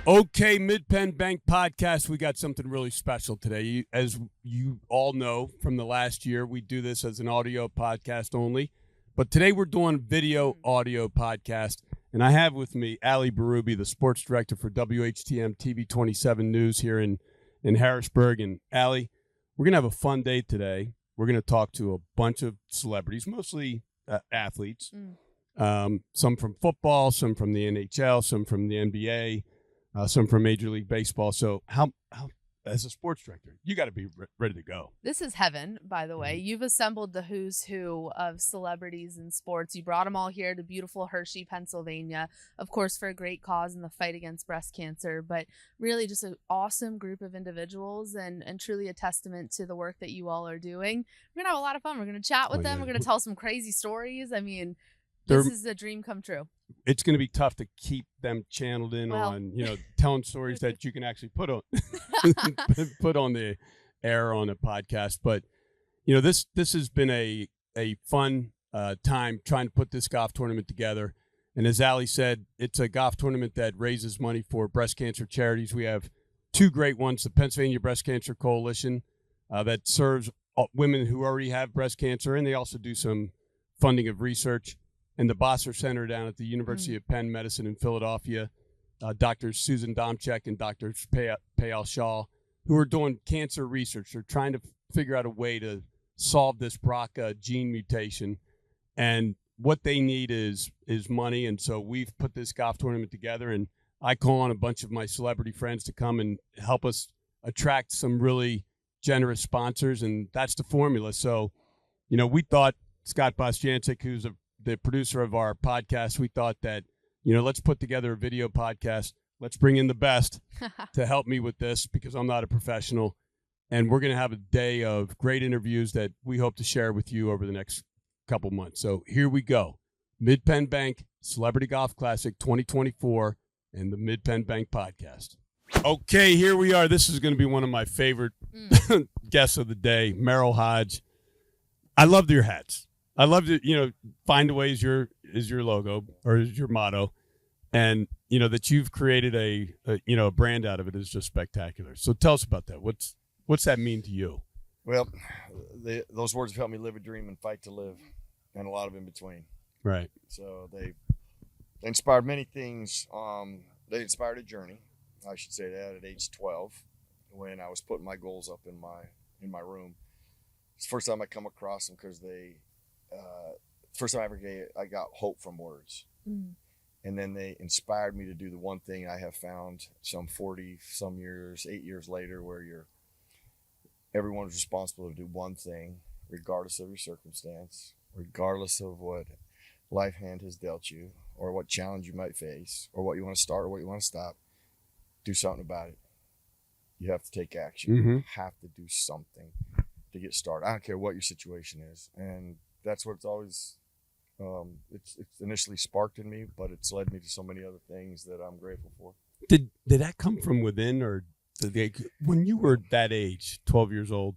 Okay, Mid-Penn Bank Podcast, we got something really special today. As you all know from the last year, we do this as an audio podcast only. But today we're doing video audio podcast. And I have with me Ali Barubi, the sports director for WHTM TV 27 News here in Harrisburg. And Ali, we're going to have a fun day today. We're going to talk to a bunch of celebrities, mostly athletes. Some from football, some from the NHL, some from the NBA. Some from Major League Baseball. So how as a sports director, you got to be ready to go. This is heaven, by the way. You've assembled the who's who of celebrities in sports. You brought them all here to beautiful Hershey, Pennsylvania, of course, for a great cause in the fight against breast cancer, but really just an awesome group of individuals and truly a testament to the work that you all are doing. We're going to have a lot of fun. We're going to chat with them. We're going to tell some crazy stories. I mean, this is a dream come true. It's going to be tough to keep them channeled in on, telling stories that you can actually put on the air on a podcast. But, this has been a fun time trying to put this golf tournament together. And as Ali said, it's a golf tournament that raises money for breast cancer charities. We have two great ones, the Pennsylvania Breast Cancer Coalition that serves women who already have breast cancer, and they also do some funding of research. And the Bosser Center down at the University of Penn Medicine in Philadelphia, Drs. Susan Domchek and Dr. Payal Shah, who are doing cancer research. They're trying to figure out a way to solve this BRCA gene mutation. And what they need is money. And so we've put this golf tournament together, and I call on a bunch of my celebrity friends to come and help us attract some really generous sponsors. And that's the formula. So, we thought Scott Bosjancic, who's the producer of our podcast, we thought that, let's put together a video podcast. Let's bring in the best to help me with this because I'm not a professional. And we're going to have a day of great interviews that we hope to share with you over the next couple months. So here we go. Mid-Penn Bank Celebrity Golf Classic 2024 and the Mid-Penn Bank Podcast. Okay, here we are. This is going to be one of my favorite guests of the day, Merrill Hodge. I loved your hats. I love to, find a way is your logo or is your motto, and that you've created a brand out of it is just spectacular. So tell us about that. What's that mean to you? Well, those words have helped me live a dream and fight to live, and a lot of in between. Right. So they inspired many things. They inspired a journey, I should say that, at age 12, when I was putting my goals up in my room. It's the first time I come across them because first time I got hope from words. And then they inspired me to do the one thing I have found some 8 years later, where everyone's responsible to do one thing, regardless of your circumstance, regardless of what life hand has dealt you, or what challenge you might face, or what you want to start or what you want to stop. Do something about it. You have to take action. You have to do something to get started. I don't care what your situation is. And that's what it's always, it's initially sparked in me, but it's led me to so many other things that I'm grateful for. Did that come from within, or when you were that age, 12 years old,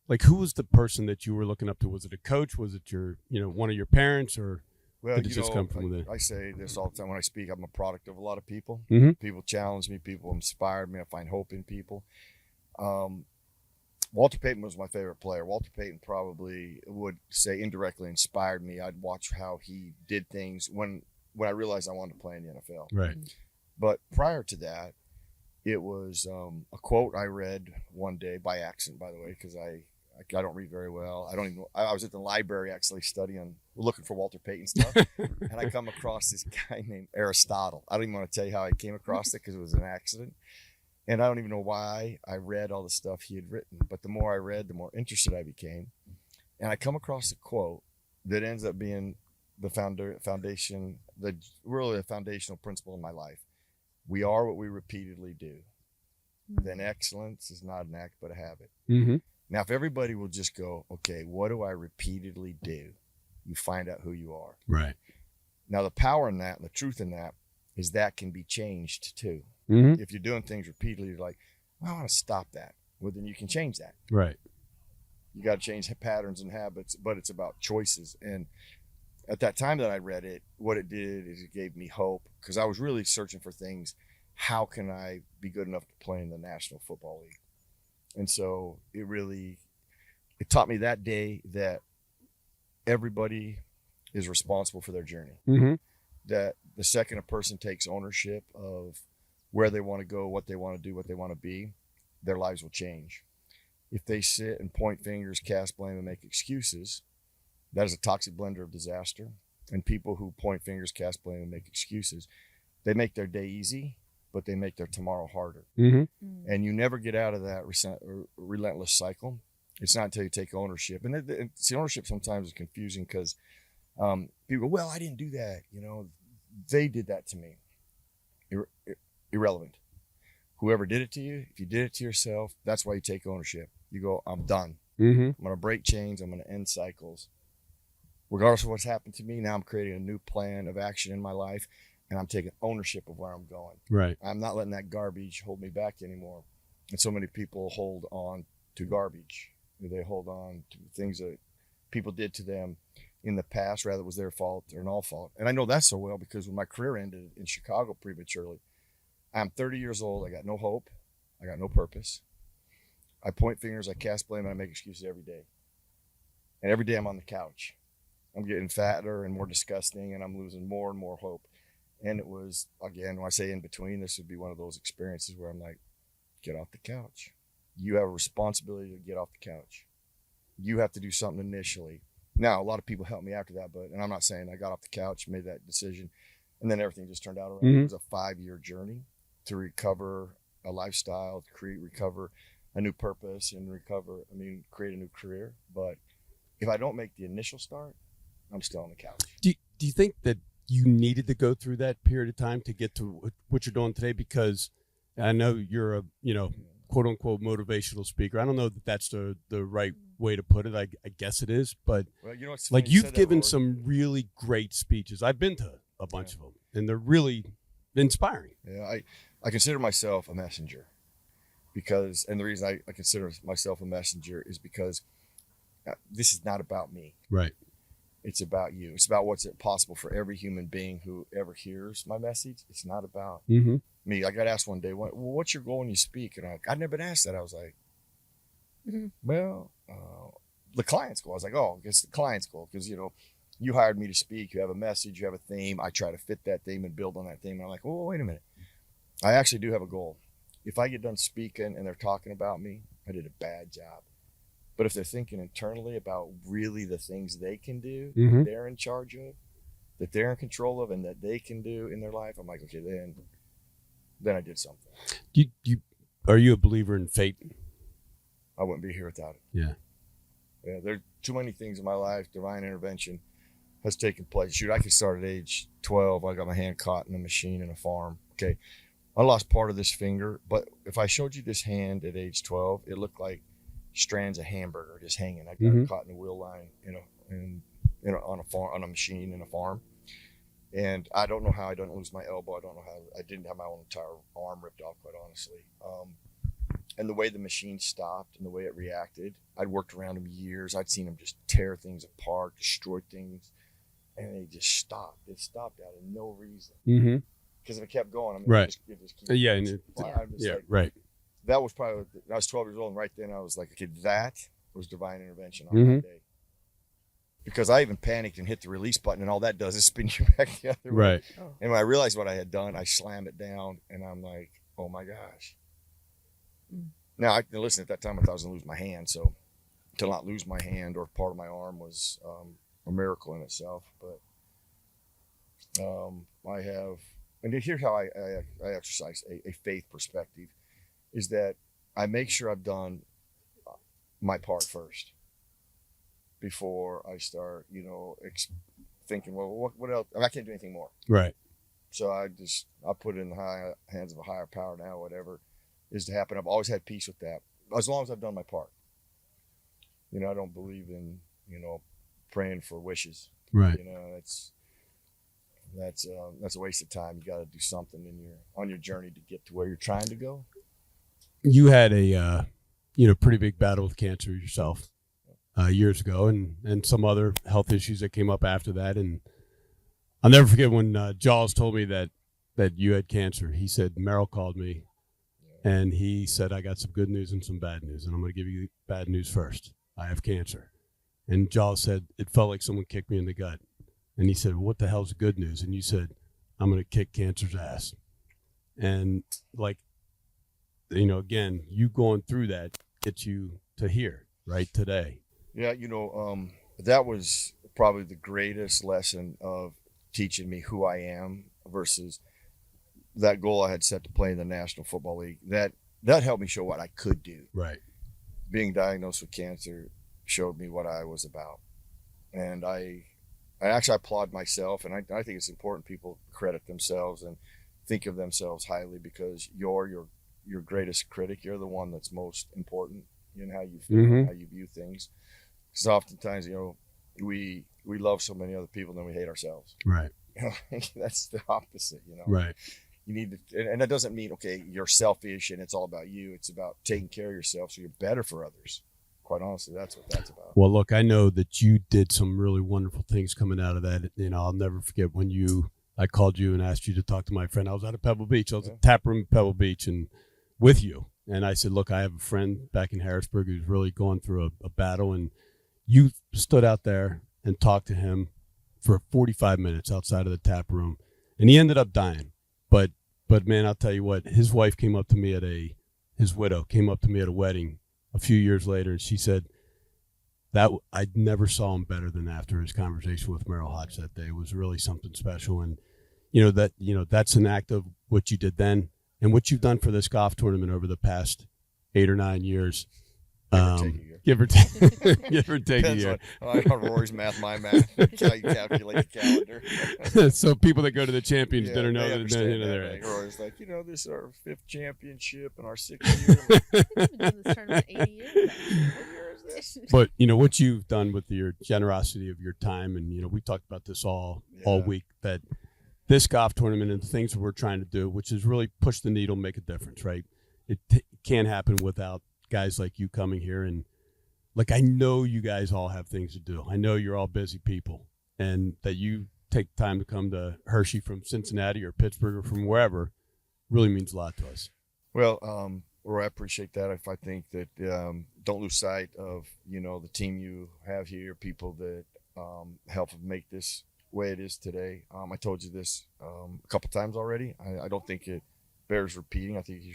like who was the person that you were looking up to? Was it a coach? Was it your, one of your parents, or did it just come from within? I say this all the time when I speak. I'm a product of a lot of people. People challenge me. People inspired me. I find hope in people. Walter Payton was my favorite player. Walter Payton probably would say indirectly inspired me. I'd watch how he did things when I realized I wanted to play in the NFL. Right. But prior to that, it was a quote I read one day by accident, by the way, because I don't read very well. I was at the library actually looking for Walter Payton stuff, and I come across this guy named Aristotle. I don't even want to tell you how I came across it because it was an accident. And I don't even know why I read all the stuff he had written. But the more I read, the more interested I became. And I come across a quote that ends up being the foundation, really a foundational principle in my life. We are what we repeatedly do. Then excellence is not an act, but a habit. Now, if everybody will just go, okay, what do I repeatedly do? You find out who you are. Right. Now, the power in that, the truth in that, is that can be changed too. If you're doing things repeatedly, you're like, I want to stop that. Well, then you can change that. Right. You got to change patterns and habits, but it's about choices. And at that time that I read it, what it did is it gave me hope, because I was really searching for things. how can I be good enough to play in the National Football League? And so it taught me that day that everybody is responsible for their journey. Mm-hmm. That the second a person takes ownership of where they want to go, what they want to do, what they want to be, their lives will change. If they sit and point fingers, cast blame, and make excuses, that is a toxic blender of disaster. And people who point fingers, cast blame, and make excuses, they make their day easy, but they make their tomorrow harder. Mm-hmm. And you never get out of that relentless cycle. It's not until you take ownership. And see, ownership sometimes is confusing because people go, well, I didn't do that. You know, they did that to me. Irrelevant. Whoever did it to you, if you did it to yourself, that's why you take ownership. You go, I'm done. Mm-hmm. I'm going to break chains. I'm going to end cycles. Regardless of what's happened to me, now I'm creating a new plan of action in my life, and I'm taking ownership of where I'm going. Right. I'm not letting that garbage hold me back anymore. And so many people hold on to garbage. They hold on to things that people did to them in the past, rather it was their fault or an all fault. And I know that so well because when my career ended in Chicago prematurely, I'm 30 years old. I got no hope. I got no purpose. I point fingers, I cast blame, and I make excuses every day. And every day I'm on the couch. I'm getting fatter and more disgusting, and I'm losing more and more hope. And it was, again, when I say in between, this would be one of those experiences where I'm like, get off the couch. You have a responsibility to get off the couch. You have to do something initially. Now, a lot of people helped me after that, and I'm not saying I got off the couch, made that decision, and then everything just turned out around. Mm-hmm. It was a 5-year journey to recover a lifestyle, to recover a new purpose, and create a new career. But if I don't make the initial start, I'm still on the couch. Do you think that you needed to go through that period of time to get to what you're doing today? Because I know you're a, quote unquote motivational speaker. I don't know that that's the right way to put it. I guess it is, but well, it's like you've given some really great speeches. I've been to a bunch of them, and they're really inspiring. Yeah, I consider myself a messenger because, and the reason I consider myself a messenger is because this is not about me. Right. It's about you. It's about what's possible for every human being who ever hears my message. It's not about me. I got asked one day, what's your goal when you speak? And I'd never been asked that. I was like, well, the client's goal. I was like, oh, I guess the client's goal. Because, you hired me to speak. You have a message. You have a theme. I try to fit that theme and build on that theme. And I'm like, oh, wait a minute. I actually do have a goal. If I get done speaking and they're talking about me, I did a bad job. But if they're thinking internally about really the things they can do, that they're in charge of, that they're in control of, and that they can do in their life, I'm like, okay, then I did something. Are you a believer in fate? I wouldn't be here without it. Yeah. Yeah, there are too many things in my life. Divine intervention has taken place. Shoot, I could start at age 12. I got my hand caught in a machine in a farm. Okay. I lost part of this finger, but if I showed you this hand at age 12, it looked like strands of hamburger just hanging. I got caught in a wheel line on a farm, on a machine in a farm. And I don't know how I didn't lose my elbow. I don't know how I didn't have my own entire arm ripped off, quite honestly. And the way the machine stopped and the way it reacted, I'd worked around them years. I'd seen them just tear things apart, destroy things, and they just stopped. It stopped out of no reason. Because if it kept going, right. it just keeps right. That was probably, I was 12 years old, and right then I was like, okay, that was divine intervention on that day. Because I even panicked and hit the release button, and all that does is spin you back the other way. Right. And when I realized what I had done, I slammed it down, and I'm like, oh my gosh. Now, listen, at that time I thought I was going to lose my hand, so to not lose my hand or part of my arm was a miracle in itself. But I have, and here's how I exercise a faith perspective, is that I make sure I've done my part first before I start, thinking, well, what else? I can't do anything more. Right. So I put it in the hands of a higher power now, whatever is to happen. I've always had peace with that, as long as I've done my part. I don't believe in, praying for wishes. Right. That's a waste of time. You got to do something on your journey to get to where you're trying to go. You had a, pretty big battle with cancer yourself years ago, and some other health issues that came up after that. And I'll never forget when Jaws told me that that you had cancer, he said, Merrill called me and he said, I got some good news and some bad news. And I'm going to give you bad news first. I have cancer. And Jaws said, it felt like someone kicked me in the gut. And he said, what the hell's the good news? And you said, I'm going to kick cancer's ass. And like, you know, again, you going through that gets you to here, right, today. Yeah, you know, that was probably the greatest lesson of teaching me who I am versus that goal I had set to play in the National Football League. That helped me show what I could do. Right. Being diagnosed with cancer showed me what I was about. And I actually applaud myself, and I think it's important people credit themselves and think of themselves highly, because you're your greatest critic. You're the one that's most important in how you feel, how you view things. Because oftentimes, you know, we love so many other people, and then we hate ourselves. Right. You know, that's the opposite. You know. Right. You need to, and that doesn't mean okay, you're selfish and it's all about you. It's about taking care of yourself so you're better for others. Quite honestly, that's what that's about. Well, look, I know that you did some really wonderful things coming out of that. You know, I'll never forget when I called you and asked you to talk to my friend. I was out at Pebble Beach. I was at Tap Room at Pebble Beach and with you. And I said, look, I have a friend back in Harrisburg who's really going through a battle. And you stood out there and talked to him for 45 minutes outside of the tap room. And he ended up dying. But man, I'll tell you what, his wife came up to me his widow came up to me at a wedding a few years later, and she said that I never saw him better than after his conversation with Merrill Hodge that day. It was really something special. And that's an act of what you did then and what you've done for this golf tournament over the past 8 or 9 years. Give or take a year. On Rory's math, my math. That's how you calculate the calendar. So people that go to the Champions dinner know that they're Rory's like, this is our 5th championship and our 6th year. We've been doing this tournament 80 years. What year is this? But what you've done with your generosity of your time, and we talked about this all week, that this golf tournament and the things that we're trying to do, which is really push the needle, make a difference, right? It can't happen without guys like you coming here. And like, I know you guys all have things to do. I know you're all busy people, and that you take time to come to Hershey from Cincinnati or Pittsburgh or from wherever really means a lot to us. Well, Roy, I appreciate that. I think that don't lose sight of, the team you have here, people that help make this way it is today. I told you this a couple times already. I don't think it bears repeating. I think you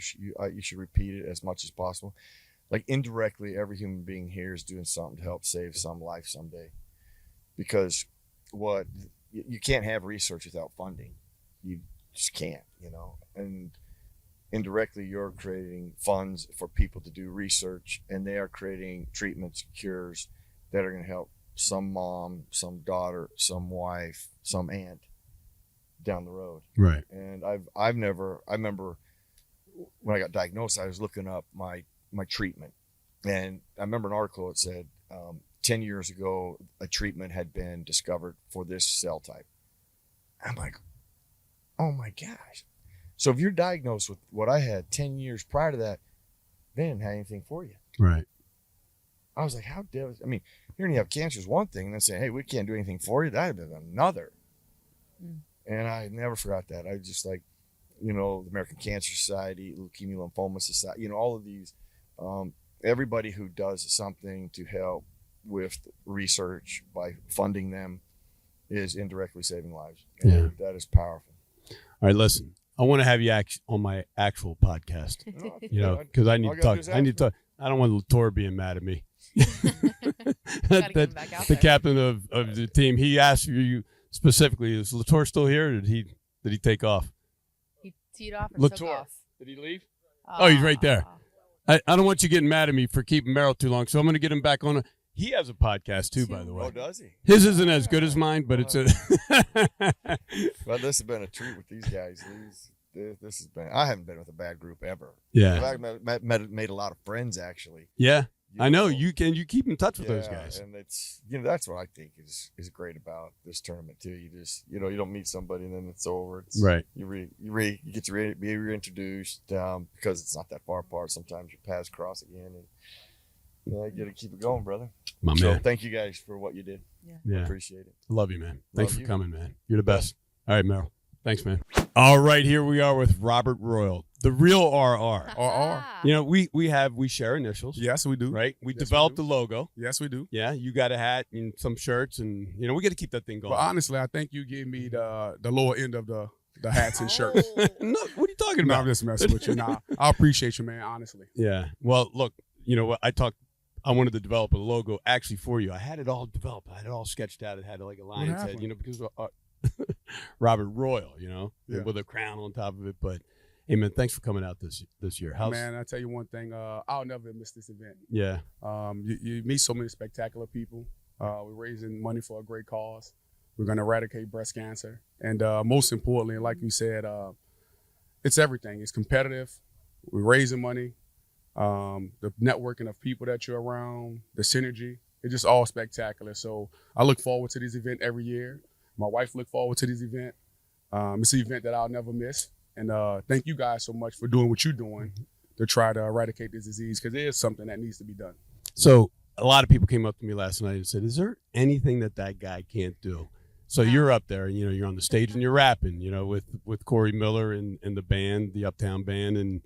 should repeat it as much as possible. Like, indirectly, every human being here is doing something to help save some life someday. Because you can't have research without funding. You just can't, And indirectly, you're creating funds for people to do research, and they are creating treatments, cures that are going to help some mom, some daughter, some wife, some aunt down the road. Right. And I remember when I got diagnosed, I was looking up my treatment, and I remember an article that said 10 years ago a treatment had been discovered for this cell type. I'm like, oh my gosh. So if you're diagnosed with what I had 10 years prior to that, they didn't have anything for you. Right. I was like, how devastating. I mean, hearing you have cancer is one thing, and then saying, hey, we can't do anything for you, that would have been another. And I never forgot that. I just the American Cancer Society, Leukemia Lymphoma Society, all of these, everybody who does something to help with research by funding them is indirectly saving lives. And that is powerful. All right, listen, I want to have you on my actual podcast, because I need to talk. I need to talk. I don't want Latour being mad at me. The captain of the team, he asked you specifically, is Latour still here, or did he take off? He teed off and took off. Did he leave? Oh, he's right there. I don't want you getting mad at me for keeping Merrill too long, so I'm going to get him back on. He has a podcast too, by the way. Oh, does he? His isn't as good as mine, but it's a. Well, this has been a treat with these guys. This has been. I haven't been with a bad group ever. Yeah. I've made a lot of friends actually. Yeah. I know you keep in touch with those guys, and it's that's what I think is great about this tournament too. You just you don't meet somebody and then it's over. It's, right. You get to be reintroduced because it's not that far apart. Sometimes your paths cross again, and you got to keep it going, brother. My man. So thank you guys for what you did. Yeah. I appreciate it. Love you, man. Thanks for coming, man. You're the best. All right, Merrill. Thanks, man. All right, here we are with Robert Royal, the real RR. RR. You know, we share initials. Yes, we do. Right? We Yes, developed we the do. logo. Yes, we do. Yeah, you got a hat and some shirts, and you know we got to keep that thing going. But honestly, I think you gave me the lower end of the hats and shirts. No, what are you talking No, about? I'm just messing with you. Nah, I appreciate you, man. Honestly. Yeah. Well, look, you know what? I wanted to develop a logo actually for you. I had it all developed. I had it all sketched out. It had like a lion's head, happened? you know, because Robert Royal, you know, Yeah. with a crown on top of it. But hey, man, thanks for coming out this year. Man, I tell you one thing. I'll never miss this event. Yeah. You meet so many spectacular people. We're raising money for a great cause. We're going to eradicate breast cancer. And most importantly, like you said, it's everything. It's competitive. We're raising money. The networking of people that you're around, the synergy, it's just all spectacular. So I look forward to this event every year. My wife look forward to this event. It's an event that I'll never miss. And thank you guys so much for doing what you're doing to try to eradicate this disease, because it is something that needs to be done. So a lot of people came up to me last night and said, is there anything that guy can't do? So you're up there, you know, you're on the stage and you're rapping, you know, with Corey Miller and the band, the Uptown Band, and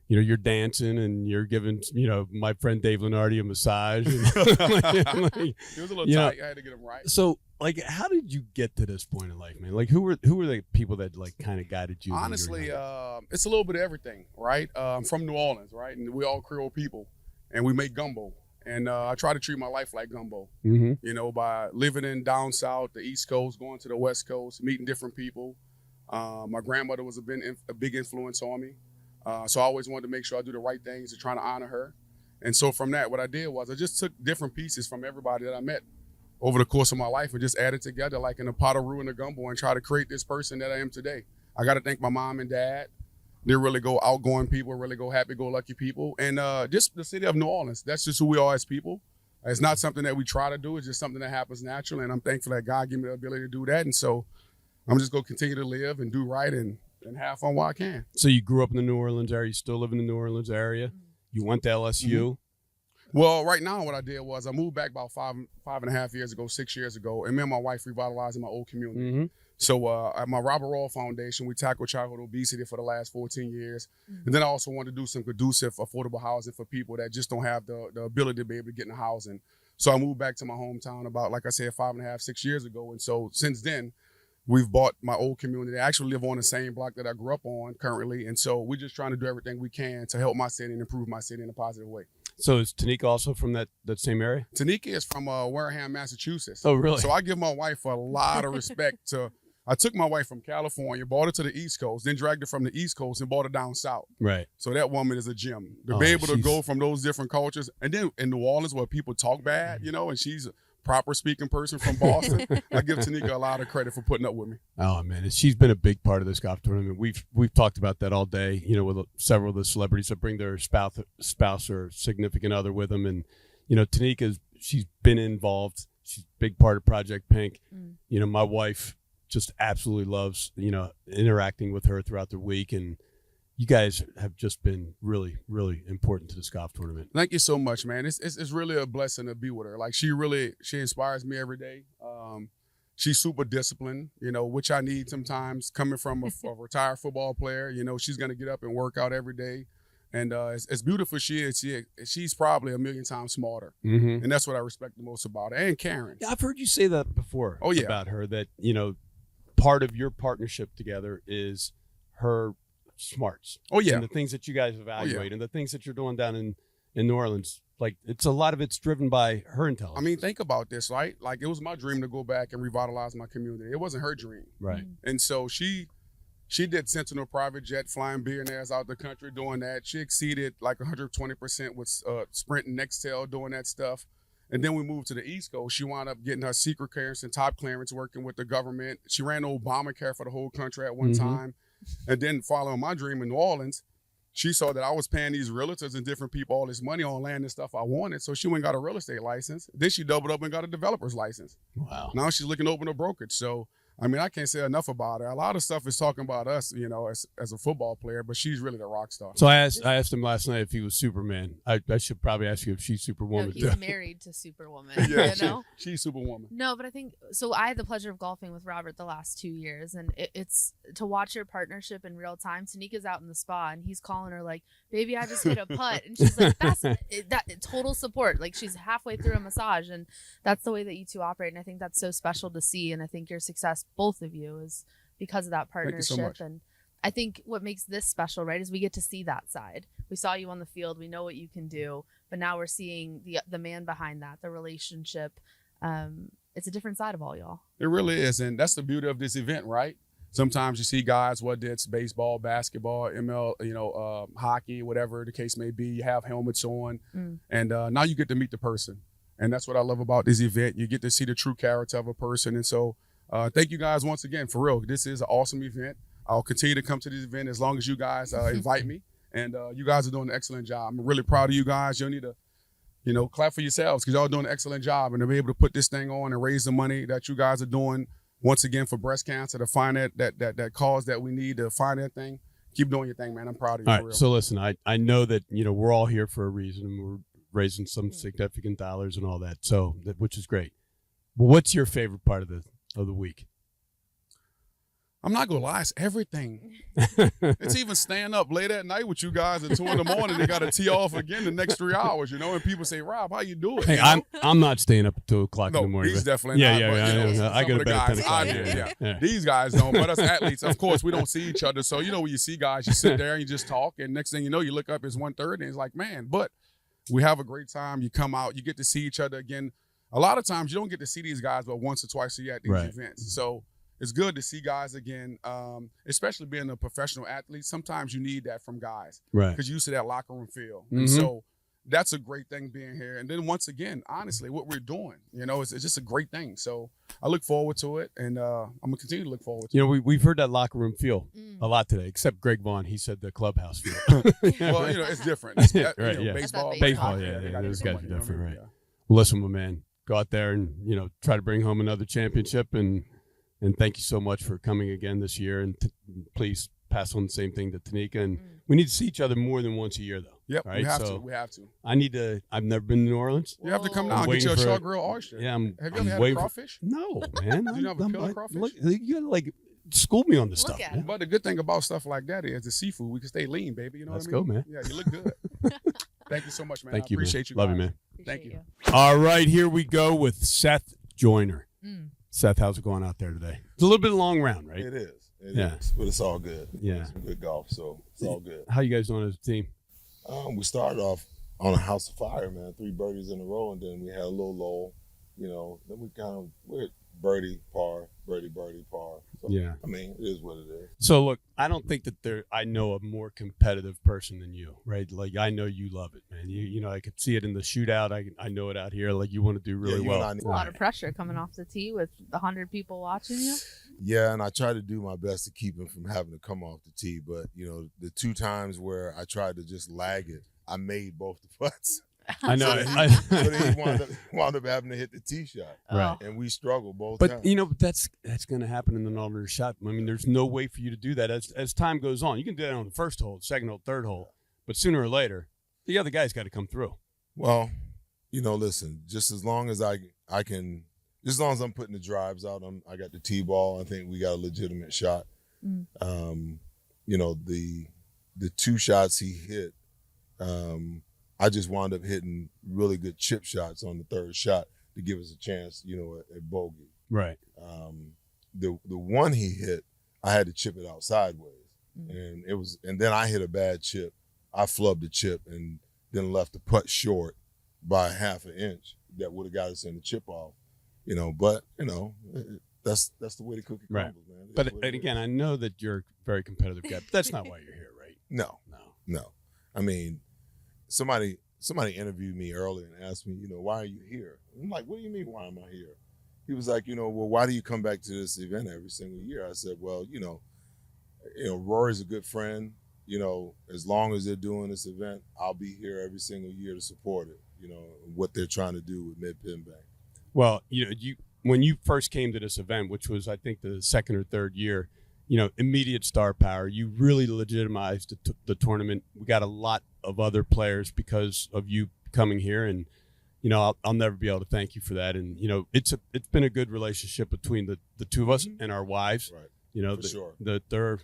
you know, you're dancing and you're giving, you know, my friend Dave Lenardi a massage. And, It was a little tight. I had to get him right. So, like, how did you get to this point in life, man? Like, who were the people that like kind of guided you? Honestly, it's a little bit of everything, right? I'm from New Orleans, right? And we all Creole people, and we make gumbo. And I try to treat my life like gumbo, Mm-hmm. you know, by living in down south, the East Coast, going to the West Coast, meeting different people. My grandmother was a big influence on me. So I always wanted to make sure I do the right things to try to honor her. And so from that, what I did was I just took different pieces from everybody that I met over the course of my life and just added together like in a pot of roux and a gumbo and try to create this person that I am today. I got to thank my mom and dad. They're really outgoing people, really happy-go-lucky people. And just the city of New Orleans, that's just who we are as people. It's not something that we try to do. It's just something that happens naturally. And I'm thankful that God gave me the ability to do that. And so I'm just going to continue to live and do right and have fun while I can. So you grew up in the New Orleans area. You still live in the New Orleans area. You went to LSU. Mm-hmm. Well, right now what I did was I moved back about 5.5 years ago, 6 years ago, and me and my wife revitalizing my old community. Mm-hmm. So at my Robert Royal Foundation, we tackle childhood obesity for the last 14 years. Mm-hmm. And then I also wanted to do some conducive, affordable housing for people that just don't have the ability to be able to get in housing. So I moved back to my hometown about, like I said, 5.5, 6 years ago. And so since then, we've bought my old community. I actually live on the same block that I grew up on currently. And so we're just trying to do everything we can to help my city and improve my city in a positive way. So is Tanika also from that same area? Tanika is from Wareham, Massachusetts. Oh, really? So I give my wife a lot of respect I took my wife from California, brought her to the East Coast, then dragged her from the East Coast and brought her down south. Right. So that woman is a gem. To be able to go from those different cultures, and then in New Orleans where people talk bad, you know, and she's a proper speaking person from Boston, I give Tanika a lot of credit for putting up with me. Oh man, she's been a big part of this golf tournament. We've talked about that all day, you know, with several of the celebrities that bring their spouse or significant other with them, and you know, she's been involved. She's a big part of Project Pink. You know, my wife just absolutely loves, you know, interacting with her throughout the week, and you guys have just been really, really important to this golf tournament. Thank you so much, man. It's really a blessing to be with her. Like she inspires me every day. She's super disciplined, you know, which I need sometimes coming from a retired football player. You know, she's gonna get up and work out every day. And as beautiful as she is, she's probably a million times smarter. Mm-hmm. And that's what I respect the most about her. And Karen. Yeah, I've heard you say that before. Oh, yeah. About her, that, you know, part of your partnership together is her smarts. Oh, yeah. And the things that you guys evaluate and the things that you're doing down in New Orleans. Like, it's a lot of it's driven by her intelligence. I mean, think about this, right? Like, it was my dream to go back and revitalize my community. It wasn't her dream. Right. And so she did Sentinel private jet, flying billionaires out the country doing that. She exceeded like 120% with Sprint and Nextel doing that stuff. And then we moved to the East Coast. She wound up getting her secret clearance and top clearance working with the government. She ran Obamacare for the whole country at one time. And then following my dream in New Orleans, she saw that I was paying these realtors and different people all this money on land and stuff I wanted. So she went and got a real estate license. Then she doubled up and got a developer's license. Wow. Now she's looking to open a brokerage. So I mean, I can't say enough about her. A lot of stuff is talking about us, you know, as a football player, but she's really the rock star. So I asked him last night if he was Superman. I should probably ask you if she's Superwoman. No, he's too. married to Superwoman. Yeah, You know? she's Superwoman. No, but I think so. I had the pleasure of golfing with Robert the last 2 years, and it's to watch your partnership in real time. Tanika's out in the spa, and he's calling her like, "Baby, I just hit a putt," and she's like, "That's that total support." Like she's halfway through a massage, and that's the way that you two operate. And I think that's so special to see. And I think your success, both of you, is because of that partnership. Thank you so much. And I think what makes this special, right, is we get to see that side. We saw you on the field. We know what you can do, but now we're seeing the man behind that, the relationship. It's a different side of all y'all. It really is, and that's the beauty of this event, right? Sometimes you see guys, whether it's baseball, basketball, ML, hockey, whatever the case may be, you have helmets on, and now you get to meet the person. And that's what I love about this event. You get to see the true character of a person. And so thank you guys once again, for real. This is an awesome event. I'll continue to come to this event as long as you guys invite me. And you guys are doing an excellent job. I'm really proud of you guys. You'll need to, clap for yourselves because y'all doing an excellent job. And to be able to put this thing on and raise the money that you guys are doing once again for breast cancer, to find that cause that we need to find that thing. Keep doing your thing, man. I'm proud of you. All for right. real. So listen, I know that, we're all here for a reason, and we're raising some significant dollars and all that. So which is great. But what's your favorite part of the week? I'm not gonna lie, it's everything. It's even staying up late at night with you guys at 2 a.m. They got to tee off again the next 3 hours, and people say, Rob, how you do it? Hey, I'm not staying up at 2 o'clock in the morning. He's but- definitely yeah, not. yeah, but, yeah. I some go of to the bed at 10 guys o'clock. I do, yeah. These guys don't, but us athletes, of course, we don't see each other. So, when you see guys, you sit there and you just talk, and next thing you know, you look up, it's 1:30, and it's like, man, but we have a great time. You come out, you get to see each other again. A lot of times, you don't get to see these guys but once or twice a year at these Right. events. So it's good to see guys again, especially being a professional athlete. Sometimes you need that from guys Right. because you're used to that locker room feel. And so that's a great thing being here. And then once again, honestly, what we're doing, it's just a great thing. So I look forward to it, and I'm going to continue to look forward to it. We've heard that locker room feel a lot today, except Greg Vaughn. He said the clubhouse feel. Well, it's different. It's, Right, yeah. Baseball, Baseball, yeah, they yeah, gotta those do guys something, are different, what I mean? right. Listen, my man, go out there and, try to bring home another championship. And thank you so much for coming again this year. And please pass on the same thing to Tanika. And we need to see each other more than once a year, though. Yep, right? we have So to. We have to. I've never been to New Orleans. You have to come Whoa. down and get waiting you a for short it. grill oyster. Yeah, Have you I'm ever had a waiting for- crawfish? No, man. Do you have a killer crawfish? Look, you gotta school me on this Look stuff. at Man. him. But the good thing about stuff like that is the seafood. We can stay lean, baby. You know Let's what I mean? go, man. Yeah, you look good. Thank you so much, man. Thank I you, appreciate man. you. Love you, guys. man. Appreciate Thank you. All right, here we go with Seth Joyner. Seth, how's it going out there today? It's a little bit of a long round, right? It is. It Yeah. is. But it's all good. Yeah. Some good golf, so it's all good. How you guys doing as a team? We started off on a house of fire, man. 3 birdies in a row, and then we had a little lull. Then we're birdie, par, birdie, par. So, Yeah. I mean, it is what it is. So look, I don't think that I know a more competitive person than you, right? Like I know you love it, man. I could see it in the shootout. I know it out here. Like you want to do really you well. and I It's a lot of pressure coming off the tee with 100 people watching you. Yeah, and I try to do my best to keep him from having to come off the tee. But, the 2 times where I tried to just lag it, I made both the putts. I know. So then he wound up having to hit the tee shot. Right. And we struggled both But times. that's going to happen in the normal shot. I mean, there's no way for you to do that as time goes on. You can do that on the first hole, second hole, third hole, but sooner or later, the other guy's got to come through. Well, listen, just as long as I can, just as long as I'm putting the drives out, I got the tee ball. I think we got a legitimate shot. The 2 shots he hit, I just wound up hitting really good chip shots on the 3rd shot to give us a chance, at bogey. Right. The one he hit, I had to chip it out sideways, and then I hit a bad chip. I flubbed the chip and then left the putt short by 1/2 inch. That would have got us in the chip off, But that's the way the cookie Right. crumbles, man. It is But what it is. again, I know that you're a very competitive guy, but that's not why you're here, right? No. I mean, somebody interviewed me earlier and asked me, why are you here? I'm like, what do you mean, why am I here? He was like, well, why do you come back to this event every single year? I said, well, Rory's a good friend. As long as they're doing this event, I'll be here every single year to support it. What they're trying to do with Mid Penn Bank. Well, when you first came to this event, which was, I think, the second or third year, immediate star power. You really legitimized the tournament. We got a lot of other players because of you coming here, and I'll never be able to thank you for that. And it's been a good relationship between the two of us and our wives. Right. For sure. They're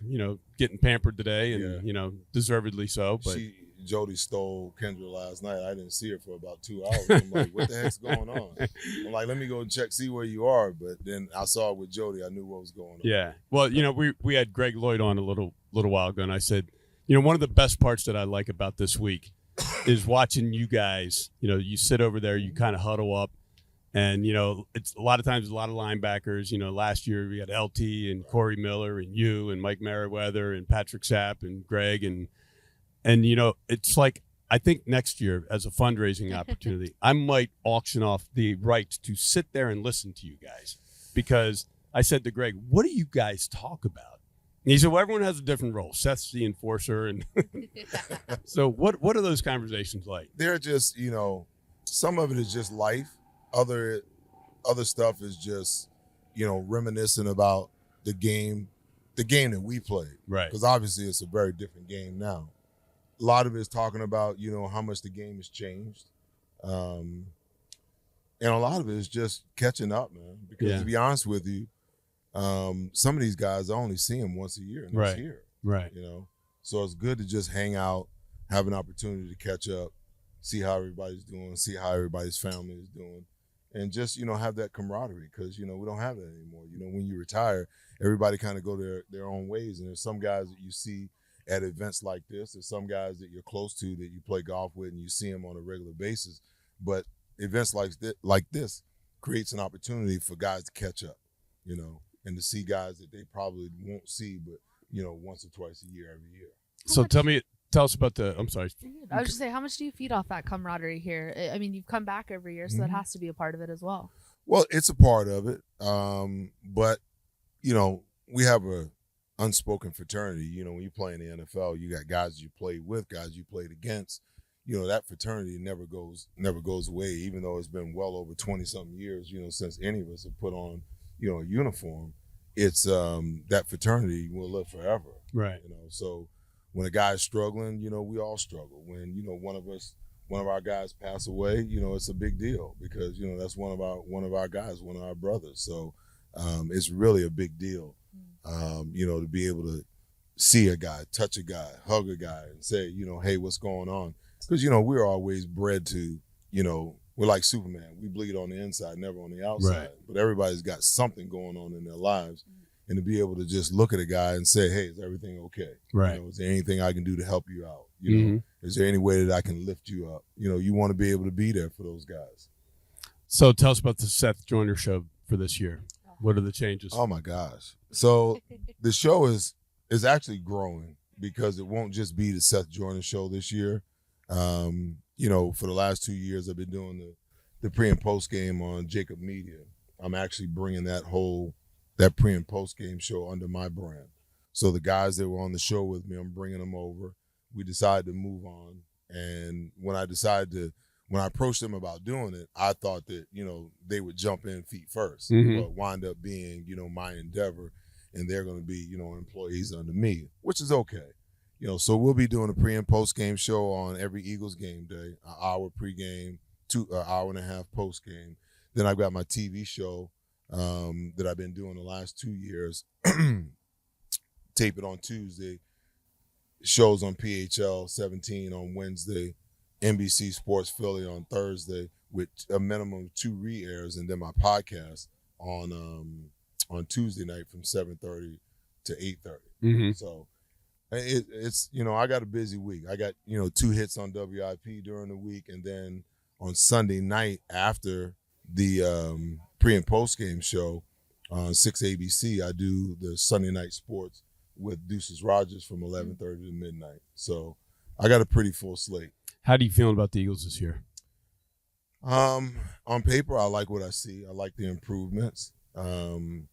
getting pampered today, and deservedly so. But Jody stole Kendra last night. I didn't see her for about 2 hours. I'm like, what the heck's going on? I'm like, let me go and see where you are. But then I saw her with Jody. I knew what was going on. Yeah. Well, we had Greg Lloyd on a little while ago, and I said, one of the best parts that I like about this week is watching you guys. You sit over there, you kind of huddle up, and it's a lot of times a lot of linebackers. Last year we had LT and Corey Miller and you and Mike Merriweather and Patrick Sapp and Greg and it's like, I think next year as a fundraising opportunity, I might auction off the rights to sit there and listen to you guys, because I said to Greg, what do you guys talk about? And he said, well, everyone has a different role. Seth's the enforcer. And so what are those conversations like? They're just, some of it is just life. Other stuff is just, reminiscing about the game that we played. Right. Because obviously it's a very different game now. A lot of it is talking about, how much the game has changed. And a lot of it is just catching up, man. Because to be honest with you, some of these guys, I only see them once a year, and that's here. Right. So it's good to just hang out, have an opportunity to catch up, see how everybody's doing, see how everybody's family is doing, and just, have that camaraderie, because, we don't have that anymore. When you retire, everybody kind of go their own ways, and there's some guys that you see at events like this. There's some guys that you're close to that you play golf with and you see them on a regular basis. But events like this creates an opportunity for guys to catch up, and to see guys that they probably won't see, but, once or twice a year, every year. So tell us about I'm sorry. I was just saying, how much do you feed off that camaraderie here? I mean, you've come back every year, so that has to be a part of it as well. Well, it's a part of it. But, we have a unspoken fraternity. When you play in the NFL, you got guys you played with, guys you played against. That fraternity never goes away, even though it's been well over 20-something years, since any of us have put on, a uniform. It's that fraternity will live forever. Right. So when a guy's struggling, we all struggle. When, one of our guys pass away, it's a big deal, because, that's one of our guys, one of our brothers. So it's really a big deal. To be able to see a guy, touch a guy, hug a guy, and say, hey, what's going on? Because, we're always bred to, we're like Superman. We bleed on the inside, never on the outside. Right. But everybody's got something going on in their lives. And to be able to just look at a guy and say, hey, is everything okay? Right. Is there anything I can do to help you out? Is there any way that I can lift you up? You want to be able to be there for those guys. So tell us about the Seth Joyner show for this year. What are the changes? Oh my gosh. So the show is actually growing, because it won't just be the Seth Joyner show this year. For the last 2 years, I've been doing the pre and post game on Jacob Media. I'm actually bringing that pre and post game show under my brand. So the guys that were on the show with me, I'm bringing them over. We decided to move on. And when I approached them about doing it, I thought that, they would jump in feet first, but wind up being, my endeavor, and they're going to be, employees under me, which is okay. So we'll be doing a pre and post game show on every Eagles game day, an hour pregame, an hour and a half post game. Then I've got my TV show that I've been doing the last 2 years. Tape it on Tuesday, shows on PHL 17 on Wednesday, NBC Sports Philly on Thursday, with a minimum of 2 re-airs, and then my podcast on Tuesday night from 7:30 to 8:30. So it's I got a busy week. I got 2 hits on WIP during the week, and then on Sunday night after the pre and post game show on 6 ABC, I do the Sunday night sports with Deuces Rogers from 11:30 to midnight. So I got a pretty full slate. How do you feel about the Eagles this year? On paper, I like what I see. I like the improvements. I'm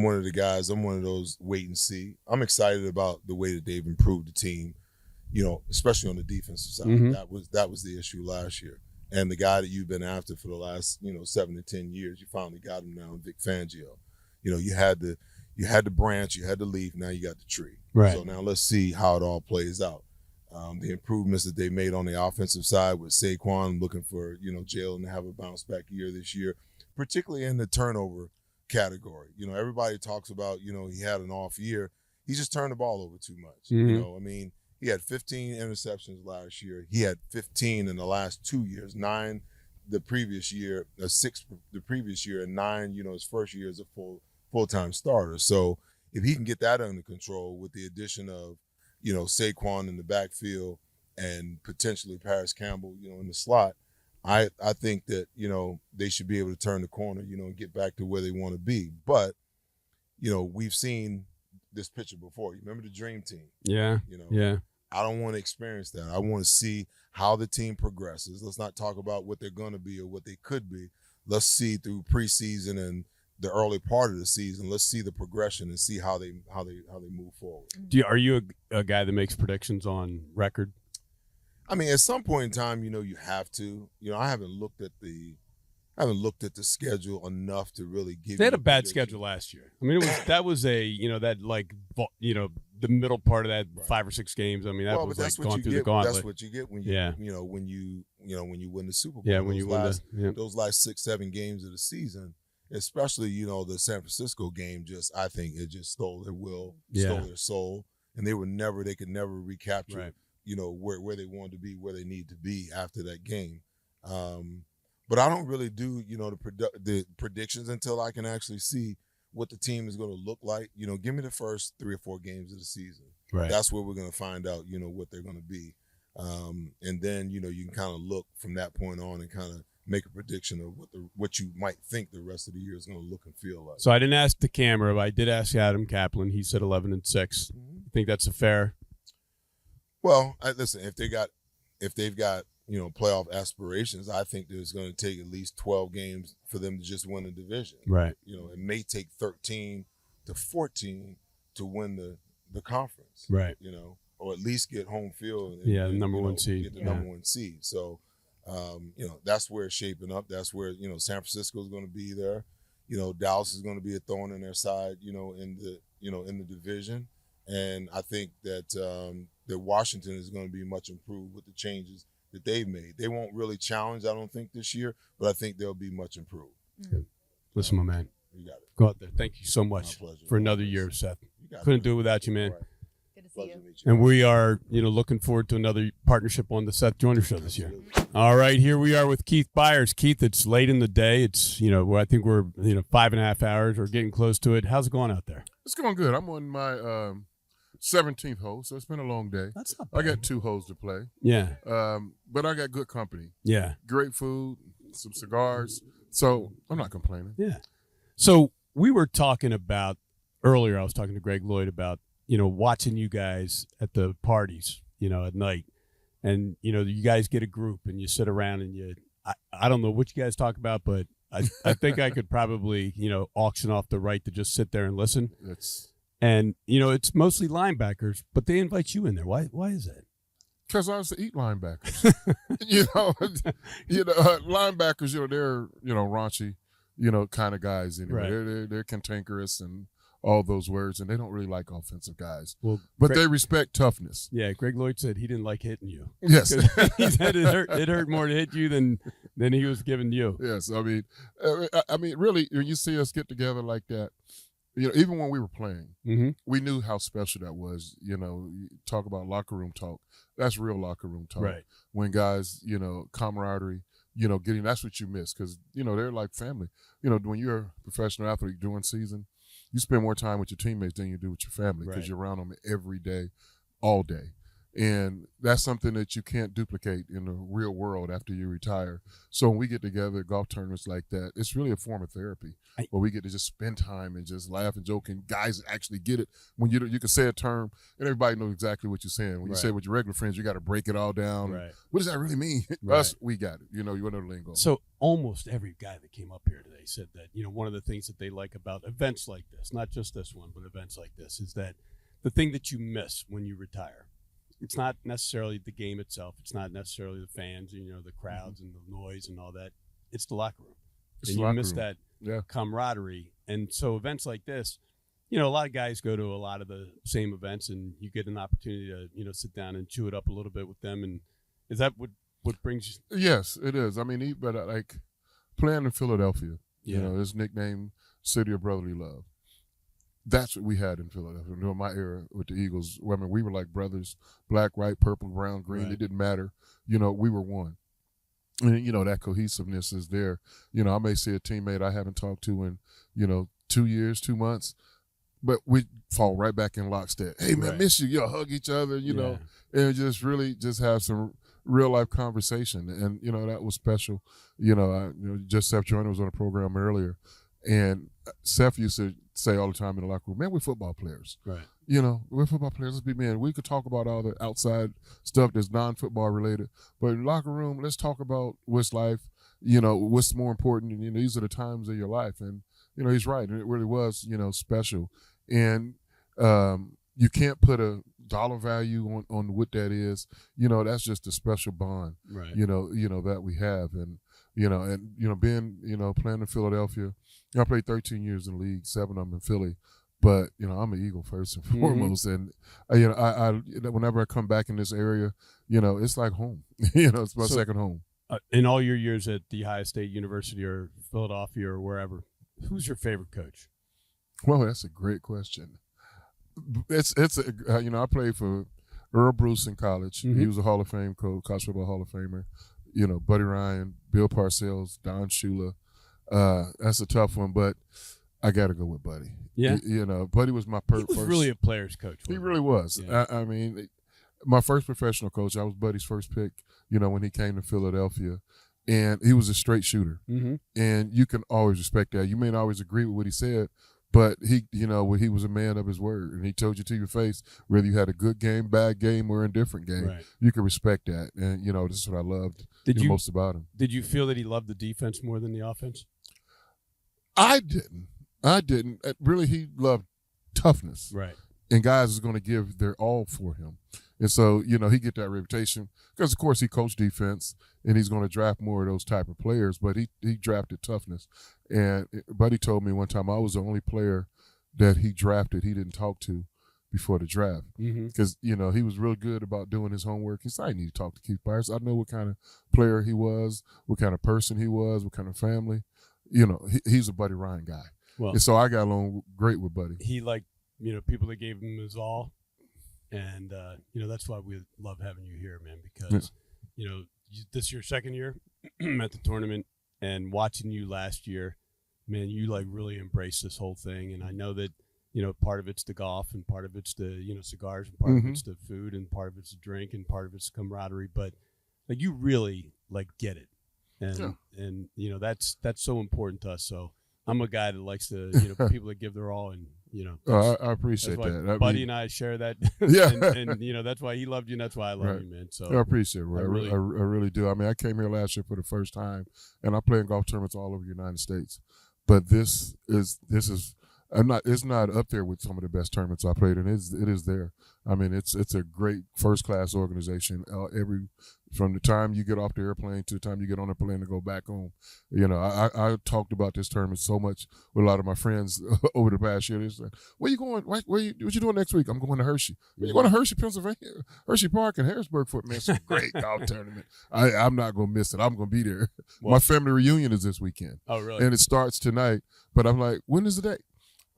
one of the guys, I'm one of those wait and see. I'm excited about the way that they've improved the team, especially on the defensive side. That was the issue last year. And the guy that you've been after for the last, 7 to 10 years, you finally got him now, Vic Fangio. You had the branch, you had the leaf, now you got the tree. Right. So now let's see how it all plays out. The improvements that they made on the offensive side with Saquon, looking for, Jalen to have a bounce back year this year, particularly in the turnover category. Everybody talks about, he had an off year. He just turned the ball over too much. Mm-hmm. He had 15 interceptions last year. He had 15 in the last 2 years, 9 the previous year, 6 the previous year, and 9, his first year as a full-time starter. So if he can get that under control with the addition of, Saquon in the backfield and potentially Paris Campbell, in the slot, I think that, they should be able to turn the corner, and get back to where they want to be. But, we've seen this picture before. You remember the dream team? Yeah. Yeah. I don't want to experience that. I want to see how the team progresses. Let's not talk about what they're going to be or what they could be. Let's see through preseason and the early part of the season. Let's see the progression and see how they move forward. Are you a guy that makes predictions on record? At some point in time, you have to. I haven't looked at the schedule enough to really give. They had you a bad prediction. schedule last year. That was the middle part of that 5 or 6 games. That was like going through the gauntlet. That's what you get when you when you win the Super Bowl. Yeah, when you win those last 6-7 games of the season, especially the San Francisco game. I think it just stole their will, stole their soul, and they could never recapture. Right. Where they wanted to be, where they need to be after that game. But I don't really do, the predictions until I can actually see what the team is going to look like. Give me the first 3 or 4 games of the season. Right. That's where we're going to find out, what they're going to be. And then, you can kind of look from that point on and kind of make a prediction of what you might think the rest of the year is going to look and feel like. So I didn't ask the camera, but I did ask Adam Kaplan. He said 11-6. Mm-hmm. I think that's a fair. Well, listen, if they've got playoff aspirations, I think there's going to take at least 12 games for them to just win the division. Right. It may take 13 to 14 to win the conference. Right. Or at least get home field. The number one seed. Get the number one seed. So, that's where it's shaping up. That's where, San Francisco is going to be there. Dallas is going to be a thorn in their side, in the division. And I think that that Washington is going to be much improved with the changes that they've made. They won't really challenge, I don't think, this year, but I think they'll be much improved. Good. Listen, my man. You got it. Go out there. Thank you so much for another year, Seth. Couldn't do it without you, man. Right. Good to see you. And we are, looking forward to another partnership on the Seth Joyner Show this year. All right, here we are with Keith Byers. Keith, it's late in the day. It's, I think we're, 5.5 hours. We're getting close to it. How's it going out there? It's going good. I'm on my 17th hole, so it's been a long day. That's not bad. I got 2 holes to play. Yeah. But I got good company. Yeah. Great food, some cigars. So I'm not complaining. Yeah. So we were talking about earlier, I was talking to Greg Lloyd about, watching you guys at the parties, at night. And, you guys get a group and you sit around and I don't know what you guys talk about, but I think I could probably, auction off the right to just sit there and listen. And, it's mostly linebackers, but they invite you in there. Why is that? Because I was to eat linebackers. Linebackers, they're, raunchy, kind of guys anyway. Right. They're cantankerous and all those words, and they don't really like offensive guys. Well, but they respect toughness. Yeah, Greg Lloyd said he didn't like hitting you. Yes. He said it hurt more to hit you than he was giving you. Yes, I mean, really, when you see us get together like that, even when we were playing, mm-hmm. we knew how special that was. You talk about locker room talk. That's real locker room talk. Right. When guys, camaraderie, that's what you miss because, they're like family. When you're a professional athlete during season, you spend more time with your teammates than you do with your family because you're around them every day, all day. And that's something that you can't duplicate in the real world after you retire. So when we get together at golf tournaments like that, it's really a form of therapy where we get to just spend time and just laugh and joke. And guys actually get it. When you can say a term and everybody knows exactly what you're saying. When you say it with your regular friends, you got to break it all down. Right. What does that really mean? Us, we got it. You know the lingo. So almost every guy that came up here today said that, one of the things that they like about events like this, not just this one, but events like this, is that the thing that you miss when you retire it's not necessarily the game itself. It's not necessarily the fans, the crowds and the noise and all that. It's the locker room. And you miss that camaraderie. And so events like this, a lot of guys go to a lot of the same events, and you get an opportunity to, sit down and chew it up a little bit with them. And is that what brings you? Yes, it is. I mean, but like playing in Philadelphia, his nickname, City of Brotherly Love. That's what we had in Philadelphia during my era with the Eagles. I mean, we were like brothers, black, white, purple, brown, green. Right. It didn't matter. We were one. And, that cohesiveness is there. I may see a teammate I haven't talked to in, 2 years, 2 months, but we fall right back in lockstep. Hey, man, right. Miss you. Hug each other, know, and just really just have some real life conversation. And, that was special. Just Seth Joyner was on a program earlier, and Seth used to say all the time in the locker room, man, we're football players. Right. We're football players. Let's be men. We could talk about all the outside stuff that's non-football related, but in the locker room, let's talk about what's life, what's more important. And, these are the times of your life. And, he's right. And it really was, special. And you can't put a dollar value on what that is. That's just a special bond, right. That we have. And, being, playing in Philadelphia, I played 13 years in the league, 7 of them in Philly. But, I'm an Eagle first and foremost. And, I whenever I come back in this area, it's like home. It's my second home. In all your years at the Ohio State University or Philadelphia or wherever, who's your favorite coach? Well, that's a great question. I played for Earl Bruce in college. Mm-hmm. He was a Hall of Fame coach, college football Hall of Famer. Buddy Ryan, Bill Parcells, Don Shula. That's a tough one, but I got to go with Buddy. Yeah. Buddy was my first. He was really a player's coach. He really was. Yeah. I mean, my first professional coach, I was Buddy's first pick, when he came to Philadelphia. And he was a straight shooter. Mm-hmm. And you can always respect that. You may not always agree with what he said, but he was a man of his word. And he told you to your face, whether you had a good game, bad game, or indifferent game, right. You can respect that. And, this is what I loved most about him. Did you feel that he loved the defense more than the offense? I didn't. Really, he loved toughness. Right. And guys is going to give their all for him. And so, he get that reputation because, of course, he coached defense and he's going to draft more of those type of players, but he drafted toughness. And Buddy told me one time I was the only player that he drafted he didn't talk to before the draft because, he was real good about doing his homework. He said, I need to talk to Keith Byers. I know what kind of player he was, what kind of person he was, what kind of family. He's a Buddy Ryan guy. Well, and so I got along great with Buddy. He liked, people that gave him his all. And, that's why we love having you here, man, because, this is your second year at the tournament and watching you last year, man, you really embraced this whole thing. And I know that, part of it's the golf and part of it's the, cigars and part of it's the food and part of it's the drink and part of it's camaraderie. But you really get it. And that's so important to us. So I'm a guy that likes to, people that give their all and, I appreciate that. Buddy and I share that. Yeah. and that's why he loved you and that's why I love you, man. So I appreciate it, right? I really do. I mean, I came here last year for the first time and I play in golf tournaments all over the United States. But this is it's not up there with some of the best tournaments I played in. It is there. I mean, it's a great first class organization. From the time you get off the airplane to the time you get on the plane to go back home. I talked about this tournament so much with a lot of my friends over the past year. They said, where you going? What you doing next week? I'm going to Hershey. You're going to Hershey, Pennsylvania? Hershey Park in Harrisburg for man. It's a great golf tournament. I'm not going to miss it. I'm going to be there. Well, my family reunion is this weekend. Oh, really? And it starts tonight. But I'm like, when is the date?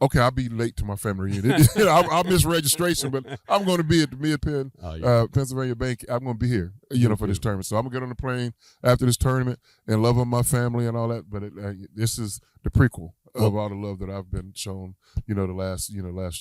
Okay, I'll be late to my family reunion. I'll miss registration, but I'm going to be at the Penn, Pennsylvania Bank. I'm going to be here, for this tournament. So I'm going to get on the plane after this tournament and love on my family and all that. But this is the prequel of all the love that I've been shown, the last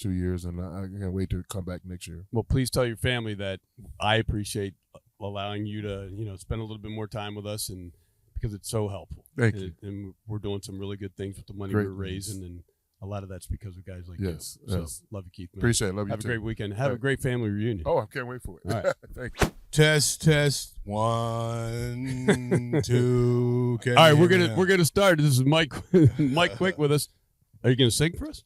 2 years, and I can't wait to come back next year. Well, please tell your family that I appreciate allowing you to, spend a little bit more time with us, and because it's so helpful. Thank you. And we're doing some really good things with the money we're raising, and a lot of that's because of guys like you. So love you, Keith. Man. Appreciate it. Love you Have too. a great weekend. Have a great family reunion. Oh, I can't wait for it. All right. Thank you. Test 1, 2. All right, we're gonna start. This is Mike Quick with us. Are you gonna sing for us?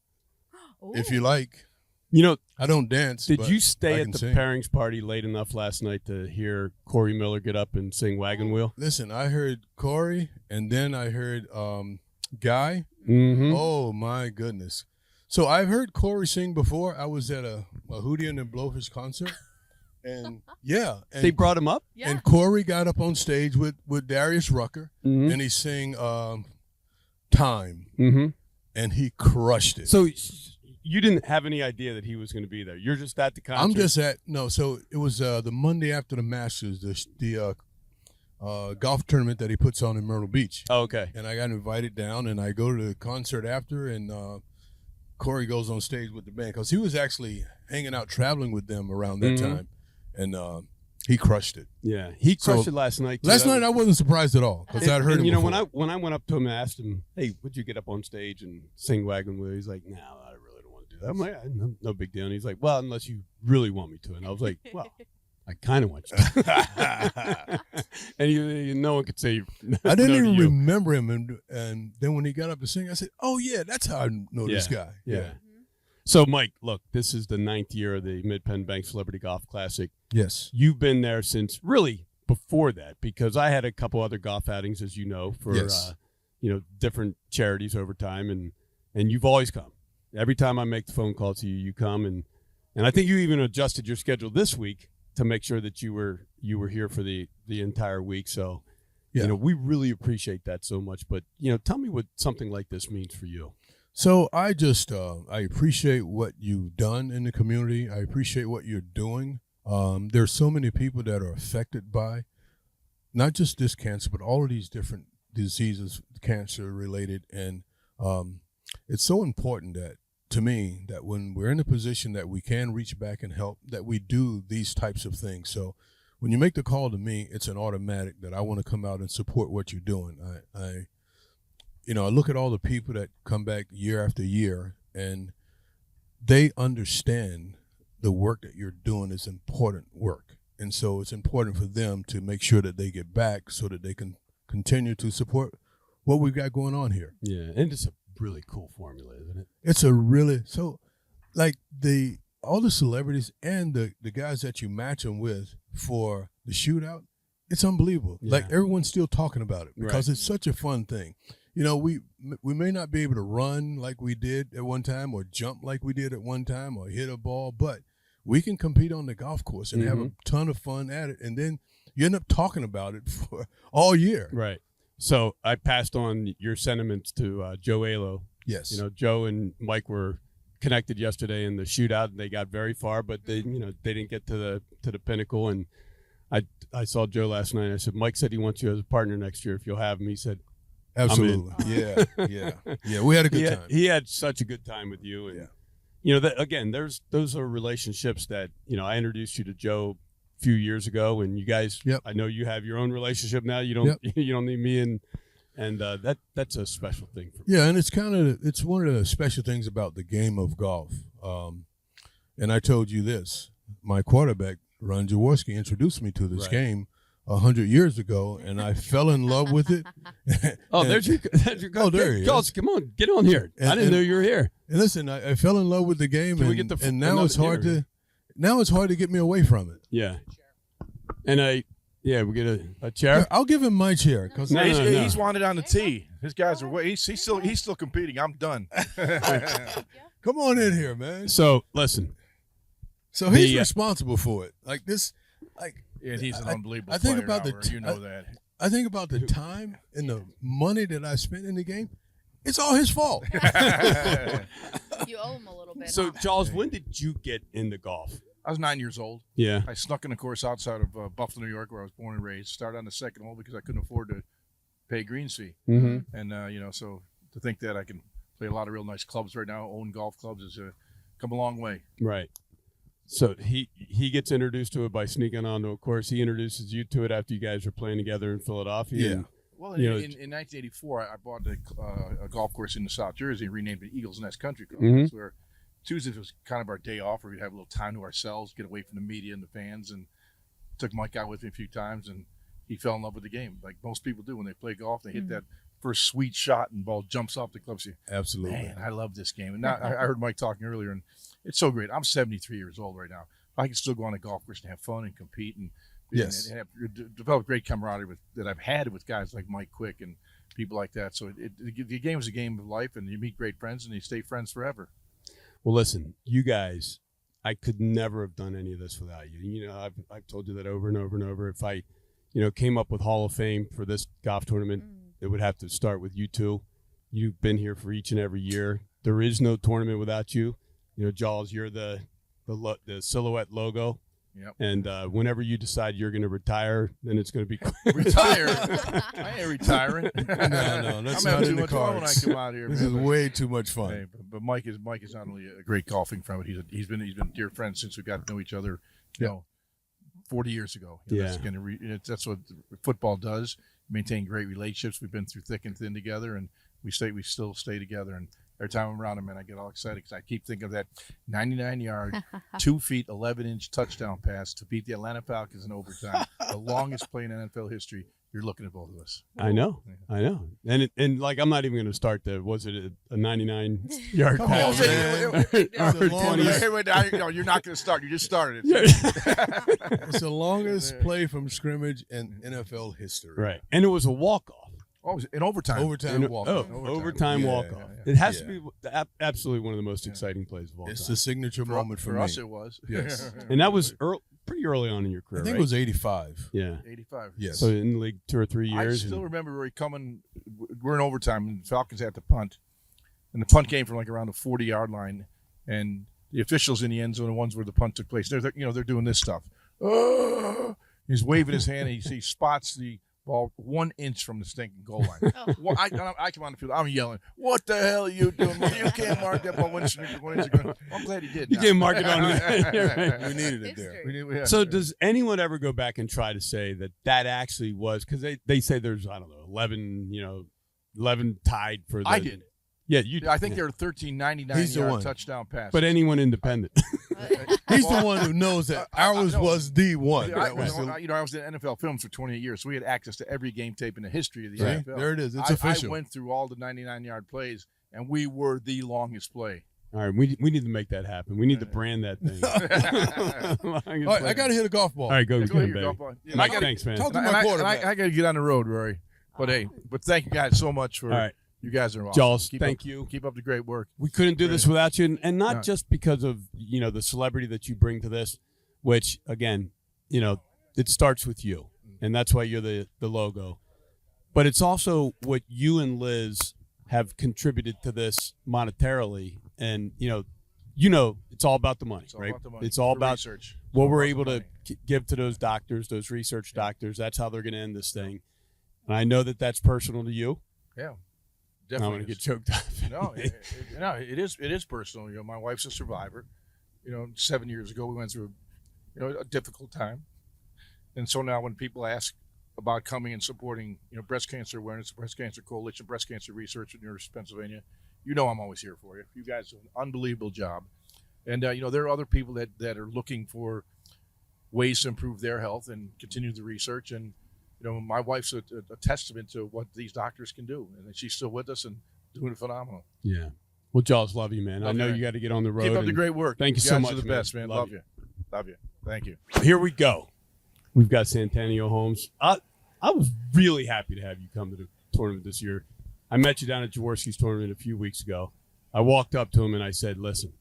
If you like. You know, I don't dance. did but you I stay at can the sing. pairings party late enough last night to hear Corey Miller get up and sing Wagon Wheel? Listen, I heard Corey, and then I heard Guy. Mm-hmm. Oh my goodness! So I've heard Corey sing before. I was at a Hootie and the Blowfish concert, and and They brought him up? Yeah. and Corey got up on stage with Darius Rucker, Mm-hmm. and he sang "Time," Mm-hmm. and he crushed it. So you didn't have any idea that he was going to be there. You're just at the concert. I'm just at no. So it was the Monday after the Masters, the golf tournament that he puts on in Myrtle Beach. Oh, okay. And I got invited down, and I go to the concert after, and Corey goes on stage with the band because he was actually hanging out, traveling with them around that Mhm. time, and he crushed it. Yeah, he crushed So, it last night. Too. Last That night I wasn't surprised at all because I'd heard him. You know, before. when I went up to him and asked him, "Hey, would you get up on stage and sing Wagon Wheel?" He's like, "No, I really don't want to do that." I'm like, "No big deal." And he's like, "Well, unless you really want me to." And I was like, "Well, I kind of want you to." And no one could say I didn't no to even you. remember him, and then when he got up to sing, I said, "Oh yeah, that's how I know this guy." Yeah. So, Mike, look, this is the 9th year of the Mid-Penn Bank Celebrity Golf Classic. Yes. You've been there since really before that, because I had a couple other golf outings, as you know, for Yes. different charities over time, and you've always come. Every time I make the phone call to you, you come, and I think you even adjusted your schedule this week to make sure that you were here for the entire week. So, Yeah. we really appreciate that so much. But tell me what something like this means for you. So I just I appreciate what you've done in the community. I appreciate what you're doing. There's so many people that are affected by not just this cancer, but all of these different diseases, cancer related, and it's so important that to me that when we're in a position that we can reach back and help, that we do these types of things. So when you make the call to me, it's an automatic that I want to come out and support what you're doing. I look at all the people that come back year after year, and they understand the work that you're doing is important work. And so it's important for them to make sure that they get back so that they can continue to support what we've got going on here. Yeah, and it's a really cool formula, isn't it? It's a really, so like all the celebrities and the guys that you match them with for the shootout, it's unbelievable. Yeah. Like everyone's still talking about it because Right. it's such a fun thing. We may not be able to run like we did at one time or jump like we did at one time or hit a ball, but we can compete on the golf course and have a ton of fun at it. And then you end up talking about it for all year. Right. So I passed on your sentiments to Joe Alo. Yes. Joe and Mike were connected yesterday in the shootout, and they got very far, but they didn't get to the pinnacle. And I saw Joe last night. And I said, Mike said he wants you as a partner next year if you'll have him. He said, absolutely. Yeah. We had a good time. He had such a good time with you, and again, those are relationships that I introduced you to Joe a few years ago, and you guys. Yep. I know you have your own relationship now. You don't you don't need me, and that's a special thing for me. Yeah, and it's one of the special things about the game of golf. And I told you this, my quarterback, Ron Jaworski, introduced me to this Right. game 100 years ago, and I fell in love with it. Oh, And- there's your Oh, there he is. Charles, come on, get on here. I didn't know you were here. And listen, I fell in love with the game, Can we and, get the- and now another it's hard interview? to get me away from it. Yeah, and we get a chair. I'll give him my chair because No, no, no. He's wanted on the tee. His guys are he's still competing. I'm done. come on in here, man. So listen, So he's The, responsible for it. Like this, Yeah, he's an unbelievable I think player. about the Howard. You know that. I think about the time and the money that I spent in the game. It's all his fault. You owe him a little bit. so huh? Charles, when did you get into golf? I was 9 years old. Yeah, I snuck in a course outside of Buffalo, New York, where I was born and raised. Started on the second hole because I couldn't afford to pay greens fee. mm-hmm. And so to think that I can play a lot of real nice clubs right now, own golf clubs, has come a long way. Right. So he gets introduced to it by sneaking onto a course. He introduces you to it after you guys were playing together in Philadelphia. Yeah. and- Well, You know, in 1984, I bought a golf course in South Jersey and renamed it Eagles Nest Country Club. Mhm. That's where Tuesdays was kind of our day off where we'd have a little time to ourselves, get away from the media and the fans, and took Mike out with me a few times, and he fell in love with the game. Like most people do when they play golf, they hit that first sweet shot and ball jumps off the club. Absolutely. Man, I love this game. And now, I heard Mike talking earlier, and it's so great. I'm 73 years old right now. I can still go on a golf course and have fun and compete and develop great camaraderie that I've had with guys like Mike Quick and people like that. So the game is a game of life, and you meet great friends, and you stay friends forever. Well, listen, you guys, I could never have done any of this without you. You know, I've told you that over and over and over. If I, came up with Hall of Fame for this golf tournament, it would have to start with you two. You've been here for each and every year. There is no tournament without you. Jaws, you're the silhouette logo. Yep. And whenever you decide you're going to retire, then it's going to be retire. I ain't retiring. No, that's I'm not having in too the much fun when I cards. come out here. This man. is way too much fun. Hey, but Mike is not only a great golfing friend, but he's been a dear friend since we got to know each other. 40 years ago. That's what football does. Maintain great relationships. We've been through thick and thin together, and we still stay together. And every time I'm around him, man, I get all excited because I keep thinking of that 99-yard, 2 feet, 11-inch touchdown pass to beat the Atlanta Falcons in overtime, the longest play in NFL history. You're looking at both of us. I know. And like, I'm not even going to start there. Was it a 99-yard pass? You're not going to start. You just started it. It's the longest play from scrimmage in NFL history. Right. And it was a walk-off. Oh, in overtime. Overtime walk-off. Overtime walk-off. It has to be absolutely one of the most exciting plays of all time. It's the signature moment for me. us, it was. Yes. And that was pretty early on in your career, I think right? it was 85. Yeah. 85. Yes. So in the league 2 or 3 years. I still remember Rory coming. We're in overtime, and the Falcons had to punt. And the punt came from like around the 40-yard line. And the officials in the end zone, the ones where the punt took place, they're doing this stuff. He's waving his hand, and he spots the ball 1 inch from the stinking goal line. I come on the field. I'm yelling, "What the hell are you doing? You can't mark that ball 1 inch." I'm glad he did. You can't mark it on We needed it there. So does anyone ever go back and try to say that actually was, because they say there's, I don't know, 11 tied for the. I did. Yeah, you. I think there are 13 99-yard touchdown passes. But anyone independent. He's the one who knows that ours was the one. I was in NFL Films for 28 years, so we had access to every game tape in the history of the NFL. There it is. It's official. I went through all the 99-yard plays, and we were the longest play. All right, we need to make that happen. We need to brand that thing. All right, I got to hit a golf ball. All right, go hit it, your baby. golf ball. Yeah, Mike, thanks, man. Talk to my quarterback. I got to get on the road, Rory. But thank you guys so much for. All right. You guys are awesome. Jaws, thank you. Keep up the great work. We couldn't do this without you, and not just because of the celebrity that you bring to this, which again, it starts with you, and that's why you're the logo. But it's also what you and Liz have contributed to this monetarily, and it's all about the money, right? It's all about research. What we're able to give to those doctors, those research doctors. That's how they're going to end this thing, and I know that that's personal to you. Yeah. I'm going to get choked up. No, it is personal. My wife's a survivor. 7 years ago we went through, a difficult time, and so now when people ask about coming and supporting, breast cancer awareness, breast cancer coalition, breast cancer research in University of Pennsylvania, I'm always here for you. You guys do an unbelievable job, and there are other people that are looking for ways to improve their health and continue the research. And my wife's a testament to what these doctors can do, and she's still with us and doing it phenomenal. Yeah. Well, Jaws, love you, man. I know you got to get on the road. Keep up the great work. Thank you so much. You're the best, man. Love you. Love you. Thank you. Here we go. We've got Santanio Holmes. I was really happy to have you come to the tournament this year. I met you down at Jaworski's tournament a few weeks ago. I walked up to him and I said, "Listen,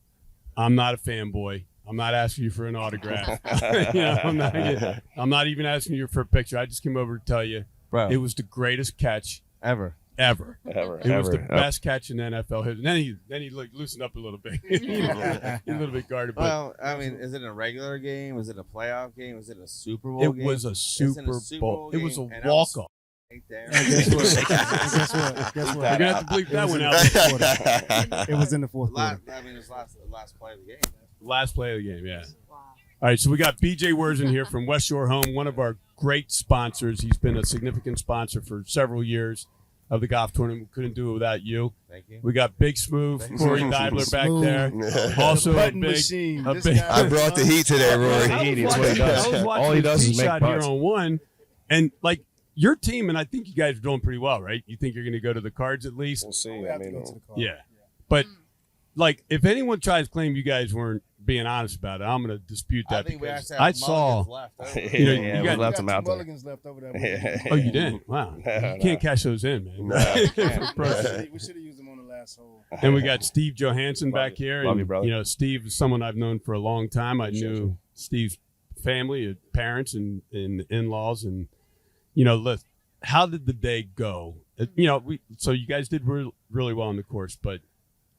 I'm not a fanboy. I'm not asking you for an autograph. I'm not even asking you for a picture. I just came over to tell you, it was the greatest catch ever. It was the best catch in NFL history. Then he loosened up a little bit. A little bit guarded. Well, I mean, is it a regular game? Was it a playoff game? Was it a Super Bowl game? It was a Super Bowl. It was a walk-off. Right there. Guess what? You're going to have to bleep that one out. It was in the fourth quarter. I mean, it was the last play of the game. Last play of the game, yeah. Wow. All right, so we got BJ Worzen here from West Shore Home, one of our great sponsors. He's been a significant sponsor for several years of the golf tournament. We couldn't do it without you. Thank you. We got Big Smooth, Corey Deibler back there. Also a big I brought the heat today, Rory. I was watching All he does is make shot putts. here on one, and like your team, and I think you guys are doing pretty well, right? You think you're going to go to the Cards at least? We'll see. We I have to mean, go to the Cards. Yeah. But, like, if anyone tries to claim you guys weren't being honest about it, I'm going to dispute that. I think we because actually have I saw. mulligans left over. You know, yeah, you we got- left them Got out two there. mulligans left over there. Yeah. Oh, you did? Wow. You can't cash those in, man. We should have used them on the last hole. And we got Steve Johansson Love back you. here. Love and, you, brother. Steve is someone I've known for a long time. I Appreciate knew you. Steve's family, parents, and in-laws. And, look, how did the day go? So you guys did really well on the course, but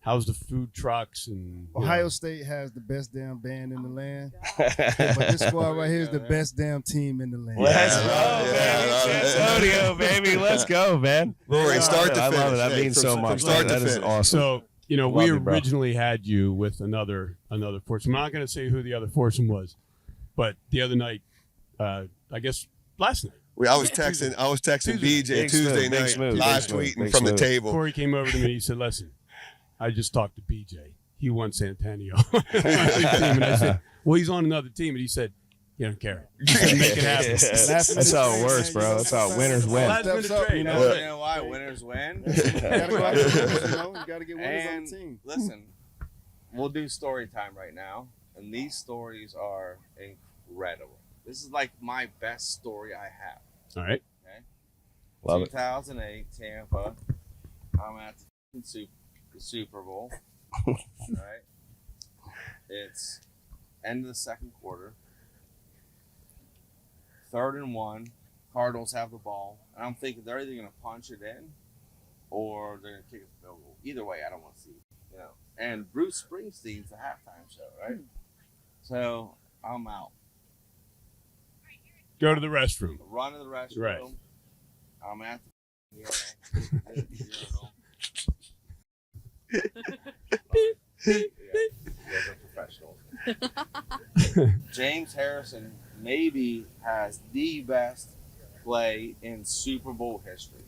how's the food trucks? And Ohio State has the best damn band in the land. But this squad right here is the best damn team in the land. Let's go, Yeah, baby. yeah. Antonio, baby. Let's go, man. Rory, start to I love finish. it. That Hey, means from- so from much. start to That is finish. awesome. So, we Love you, bro. originally had you with another foursome. I'm not going to say who the other foursome was, but the other night, I guess last night, I was texting BJ Big Tuesday smooth, big night, smooth, live big smooth, tweeting big from the smooth. table. Corey came over to me. He said, "Listen, I just talked to BJ. He wants Santanio." And I said, "Well, he's on another team." And he said, "You don't care. You can make it happen." That's how it works, bro. That's how winners win. Last minute Steps up, trade. you You know. know why? Winners win. You gotta go out there, you gotta get winners on And the team. listen, we'll do story time right now, and these stories are incredible. This is like my best story I have. All right. Love it. 2008 Tampa. I'm at the Super Bowl. Right. It's end of the second quarter. 3rd and 1. Cardinals have the ball, and I'm thinking they're either going to punch it in or they're going to kick a field goal. Either way, I don't want to see. And Bruce Springsteen's the halftime show, right? So I'm out. Go to the restroom. Run to the restroom. Right. I'm at the urinal. You guys are professionals. James Harrison maybe has the best play in Super Bowl history.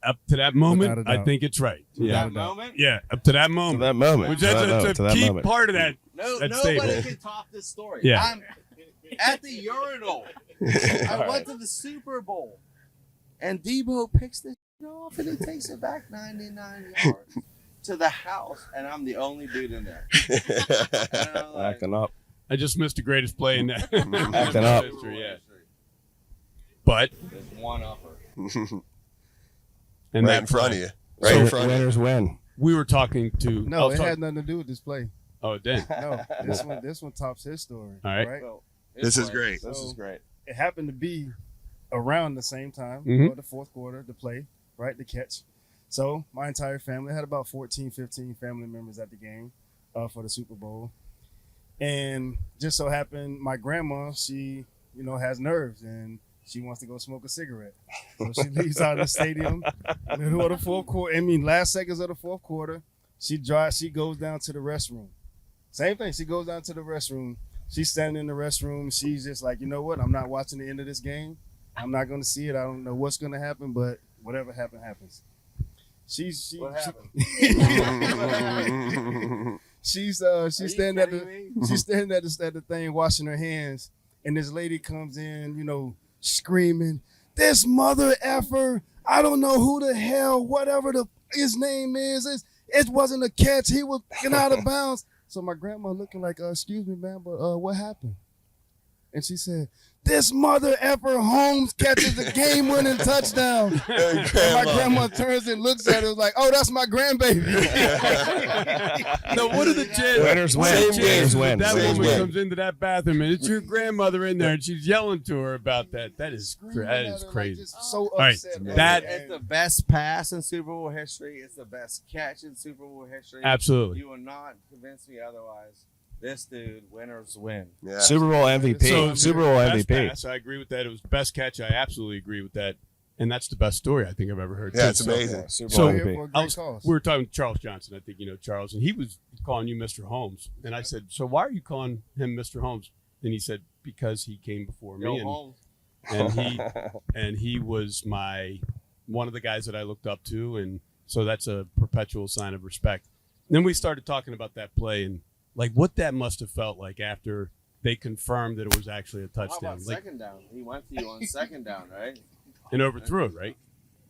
Up to that moment, Without a I doubt. think it's right. Yeah. That moment, Yeah. Up to that To moment. that moment. Which To that moment, that's to a that key moment. part of that. nobody statement. can top this story. Yeah. I'm at the urinal. I went to the Super Bowl, and Debo picks this off, and he takes it back 99 yards to the house, and I'm the only dude in there. And I'm like, Acting up. I just missed the greatest play in that. Acting up. history, yeah. But There's one upper. and Right that in front of play, you. Right in front of you. Winners win. we were talking to. I No, was it talking- had nothing to do with this play. Oh, it did. No, this one tops his story. All right. Well, This is like- great. This is So- great. It happened to be around the same time, Mhm. the fourth quarter, the play, right, the catch. So my entire family, I had about 14, 15 family members at the game for the Super Bowl. And just so happened, my grandma, she, has nerves and she wants to go smoke a cigarette. So she leaves out of the stadium, middle of the fourth quarter. Last seconds of the fourth quarter, she goes down to the restroom. Same thing, she goes down to the restroom. She's standing in the restroom. She's just like, you know what? I'm not watching the end of this game. I'm not going to see it. I don't know what's going to happen, but whatever happens. What happened? She's Are you standing at kidding the me? she's standing at the thing washing her hands, and this lady comes in, screaming, "This mother effer! I don't know who the hell, whatever his name is. It wasn't a catch. He was getting out of bounds." So my grandma looking like, "Excuse me, ma'am, but what happened?" And she said, "This mother effer Holmes catches the game-winning touchdown." And my grandma turns and looks at it like, "Oh, that's my grandbaby." No, what are the chances? Winners win. What are the Winners chances win. That Same woman win. comes into that bathroom and it's your grandmother in there and she's yelling to her about that. That is crazy. So right, upset. that- It's the best pass in Super Bowl history. It's the best catch in Super Bowl history. Absolutely. You will not convince me otherwise. This dude, winners win. Yeah. Super Bowl MVP. So, Super Bowl best MVP. pass, I agree with that. It was best catch. I absolutely agree with that. And that's the best story I think I've ever heard. Yeah, too. it's So- amazing. Super So- Bowl Here MVP. for a I great was- cause. we were talking to Charles Johnson. I think you know Charles, and he was calling you Mr. Holmes. And I said, "So why are you calling him Mr. Holmes?" And he said, "Because he came before Go me, home. and he was one of the guys that I looked up to, and so that's a perpetual sign of respect." And then we started talking about that play and like what that must have felt like after they confirmed that it was actually a How touchdown. about Like, second down? He went to you on second down, right? and overthrew it, right?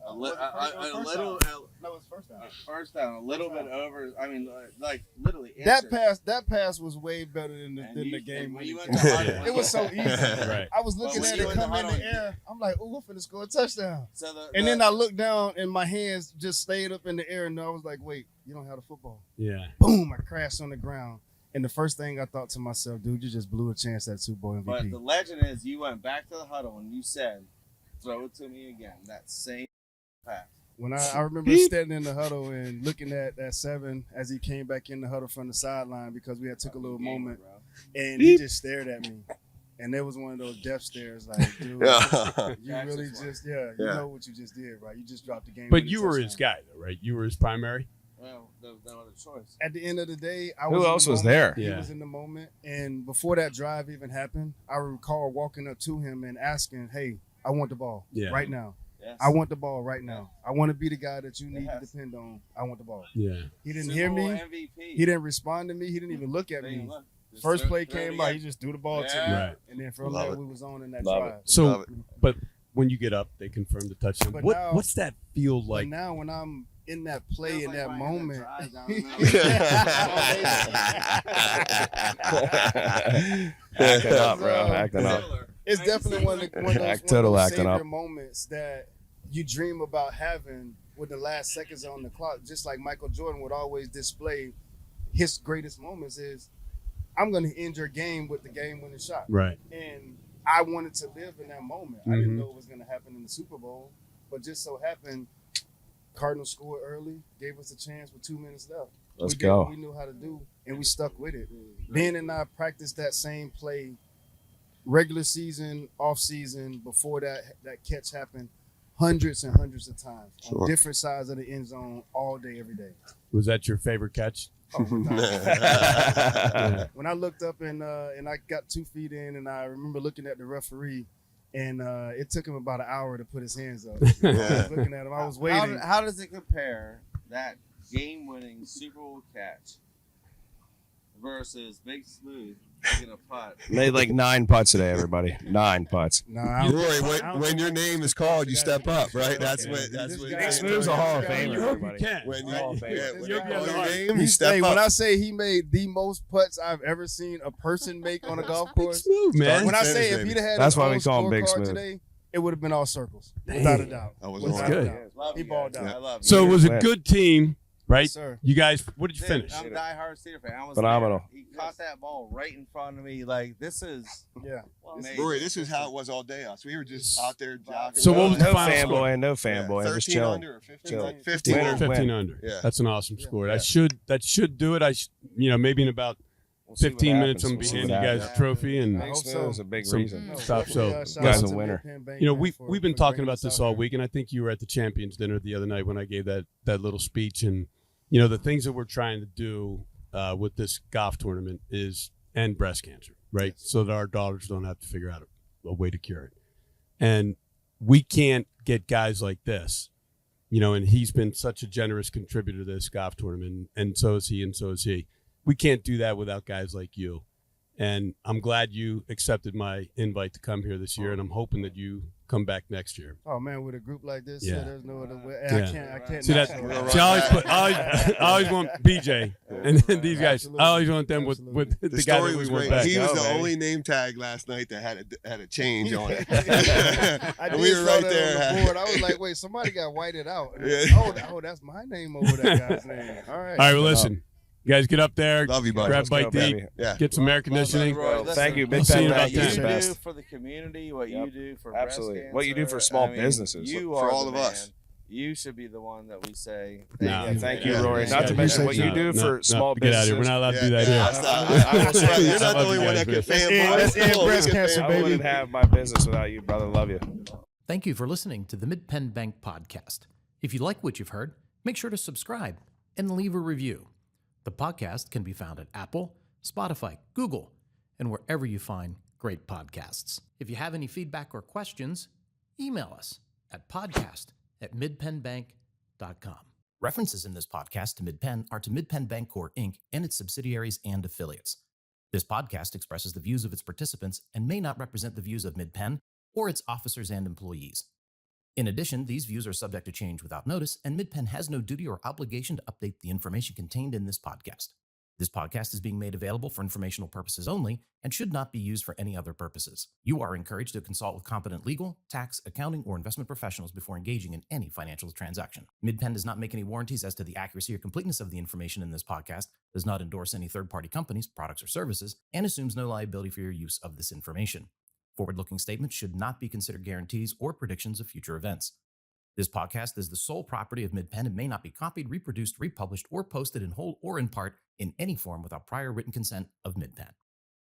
A little. No, it's first down. First down, a little bit over. I mean, like literally. That answered. pass was way better than And the you- game. and when you winning went to kick. huddle, It was so easy. Right. I was looking But at when it you come went in to the huddle, air. I'm like, "Ooh, I'm finna score a touchdown." So And then I looked down and my hands just stayed up in the air, and I was like, "Wait, you don't have the football." Yeah. Boom! I crashed on the ground, and the first thing I thought to myself, "Dude, you just blew a chance at Super Bowl But MVP." the legend is, you went back to the huddle and you said, "Throw it to me again." That same pass. When I remember standing in the huddle and looking at that 7 as he came back in the huddle from the sideline because we had took a little moment, and he just stared at me, and there was one of those death stares, like, dude, you really just you know what you just did, right? You just dropped the game. But you were his guy, though, right? You were his primary. Well, there was no other choice. At the end of the day, Who else was there? He Yeah. was in the moment, and before that drive even happened, I recall walking up to him and asking, "Hey, I want the ball right now. Yes. I want the ball right now. I want to be the guy that you need to Yes. depend on. I want the ball." Yeah. He didn't Super hear Bowl me. MVP. He didn't respond to me. He didn't even look at Didn't me. look. Just First throw- play throw it came by, he again. just threw the ball to Yeah. me. Right. And then from Love there, it. we was on in that Love drive. So, Love but when you get up, they confirm the touchdown. But What, now- what's that feel But like? now when I'm in that play, Feels in like that riding moment, drive down the Acting up, bro. Acting up. it's definitely one of those Total acting savior up. moments that you dream about having with the last seconds on the clock. Just like Michael Jordan would always display his greatest moments is, I'm going to end your game with the game-winning shot. Right. And I wanted to live in that moment. I didn't Mhm. know it was going to happen in the Super Bowl, but just so happened, Cardinals scored early, gave us a chance with 2 minutes left. Let's we did go. what we knew how to do, and we stuck with it. Ben and I practiced that same play, regular season, off season, before that catch happened, hundreds and hundreds of times on Sure. different sides of the end zone, all day, every day. Was that your favorite catch? Oh, Yeah. when I looked up and I got 2 feet in, and I remember looking at the referee, and it took him about an hour to put his hands up. I was looking at him, I was waiting. How does it compare, that game-winning Super Bowl catch versus Big Smooth taking a putt? Made like 9 putts today, everybody. 9 putts. Nah, Roy, when your name is called, you step up, right? That's what. Big Smooth's a Hall of Famer, You hope you everybody. can. When you, Hall of Fame. when You'll you be on call the your heart. name, you step Hey, up. when I say he made the most putts I've ever seen a person make on a golf course, Smooth, man. when I say Finish, if he'd have had That's his why own we call him Big scorecard Smooth. today, it would have been all circles, without a doubt. I was Without wrong. a good. doubt. Love He you balled guys. out. I love you. So it was a Win. good team, right? Yes, sir. You guys, what did you Dude, finish? I'm a diehard Steeler fan. I was Phenomenal. there. He caught that ball right in front of me. Like, this is Yeah. amazing. Rory, this is how it was all day. Us. We were just out there jogging. So what was the No final score? fanboy, no Yeah, fanboy. Just 13 chilling. under or 15, Chilling. 15 Winners under. win. 15 under. Yeah. That's an awesome score. Yeah. That should do it. Maybe in about We'll see what 15 minutes, happens. I'm We'll see handing what you guys happens. a trophy, and I Big hope Smooth so. is a big Some- reason. No, Stop, definitely, so- shout Guy's out a to winner. Penn Bank, you know, man, we've been for talking bringing about us this out all here. week, and I think you were at the Champions Dinner the other night when I gave that little speech. And you know, the things that we're trying to do with this golf tournament is end breast cancer, right? So that our daughters don't have to figure out a way to cure it. And we can't get guys like this, you know. And he's been such a generous contributor to this golf tournament, and so is he, and so is he. We can't do that without guys like you. And I'm glad you accepted my invite to come here this year, and I'm hoping that you come back next year. Oh man, with a group like this, Yeah. there's no other way. Yeah. I can't. See not that? show up. See, I always want BJ, and then these guys. I always want them with The the guy story that we was want great. back. He was Go, the baby. only name tag last night that had a change on it. I And did we were saw right that there. on the board. I was like, wait, somebody got whited out. Yeah. Oh, that's my name over that guy's name. All right. All right, well, listen, you guys get up there, Love you, buddy. grab Let's bite go, to eat, baby. Yeah. get some air conditioning. Roy, Well, thank you, I'll Big see Penn you in Bank. about You're What the you best. do for the community, what Yep. you do for Absolutely. breast cancer. What you do for small I mean, businesses. You For are all the of man. us. You should be the one that we say. Nah. Yeah, thank you, Yeah. Rory. Yeah. Not to mention what you do for small get out of here. businesses. We're not allowed to do that Yeah, here. that's not- I will say You're this. not I the love only you one guys, that can man. fan Let's end ball. breast We can cancer, fan I baby. wouldn't have my business without you, brother. Love you. Thank you for listening to the Mid-Penn Bank podcast. If you like what you've heard, make sure to subscribe and leave a review. The podcast can be found at Apple, Spotify, Google, and wherever you find great podcasts. If you have any feedback or questions, email us at podcast@midpennbank.com. References in this podcast to Mid-Penn are to Mid-Penn Bancorp, Inc. and its subsidiaries and affiliates. This podcast expresses the views of its participants and may not represent the views of Mid-Penn or its officers and employees. In addition, these views are subject to change without notice, and MidPenn has no duty or obligation to update the information contained in this podcast. This podcast is being made available for informational purposes only and should not be used for any other purposes. You are encouraged to consult with competent legal, tax, accounting, or investment professionals before engaging in any financial transaction. MidPenn does not make any warranties as to the accuracy or completeness of the information in this podcast, does not endorse any third-party companies, products, or services, and assumes no liability for your use of this information. Forward-looking statements should not be considered guarantees or predictions of future events. This podcast is the sole property of MidPenn and may not be copied, reproduced, republished, or posted in whole or in part in any form without prior written consent of MidPenn.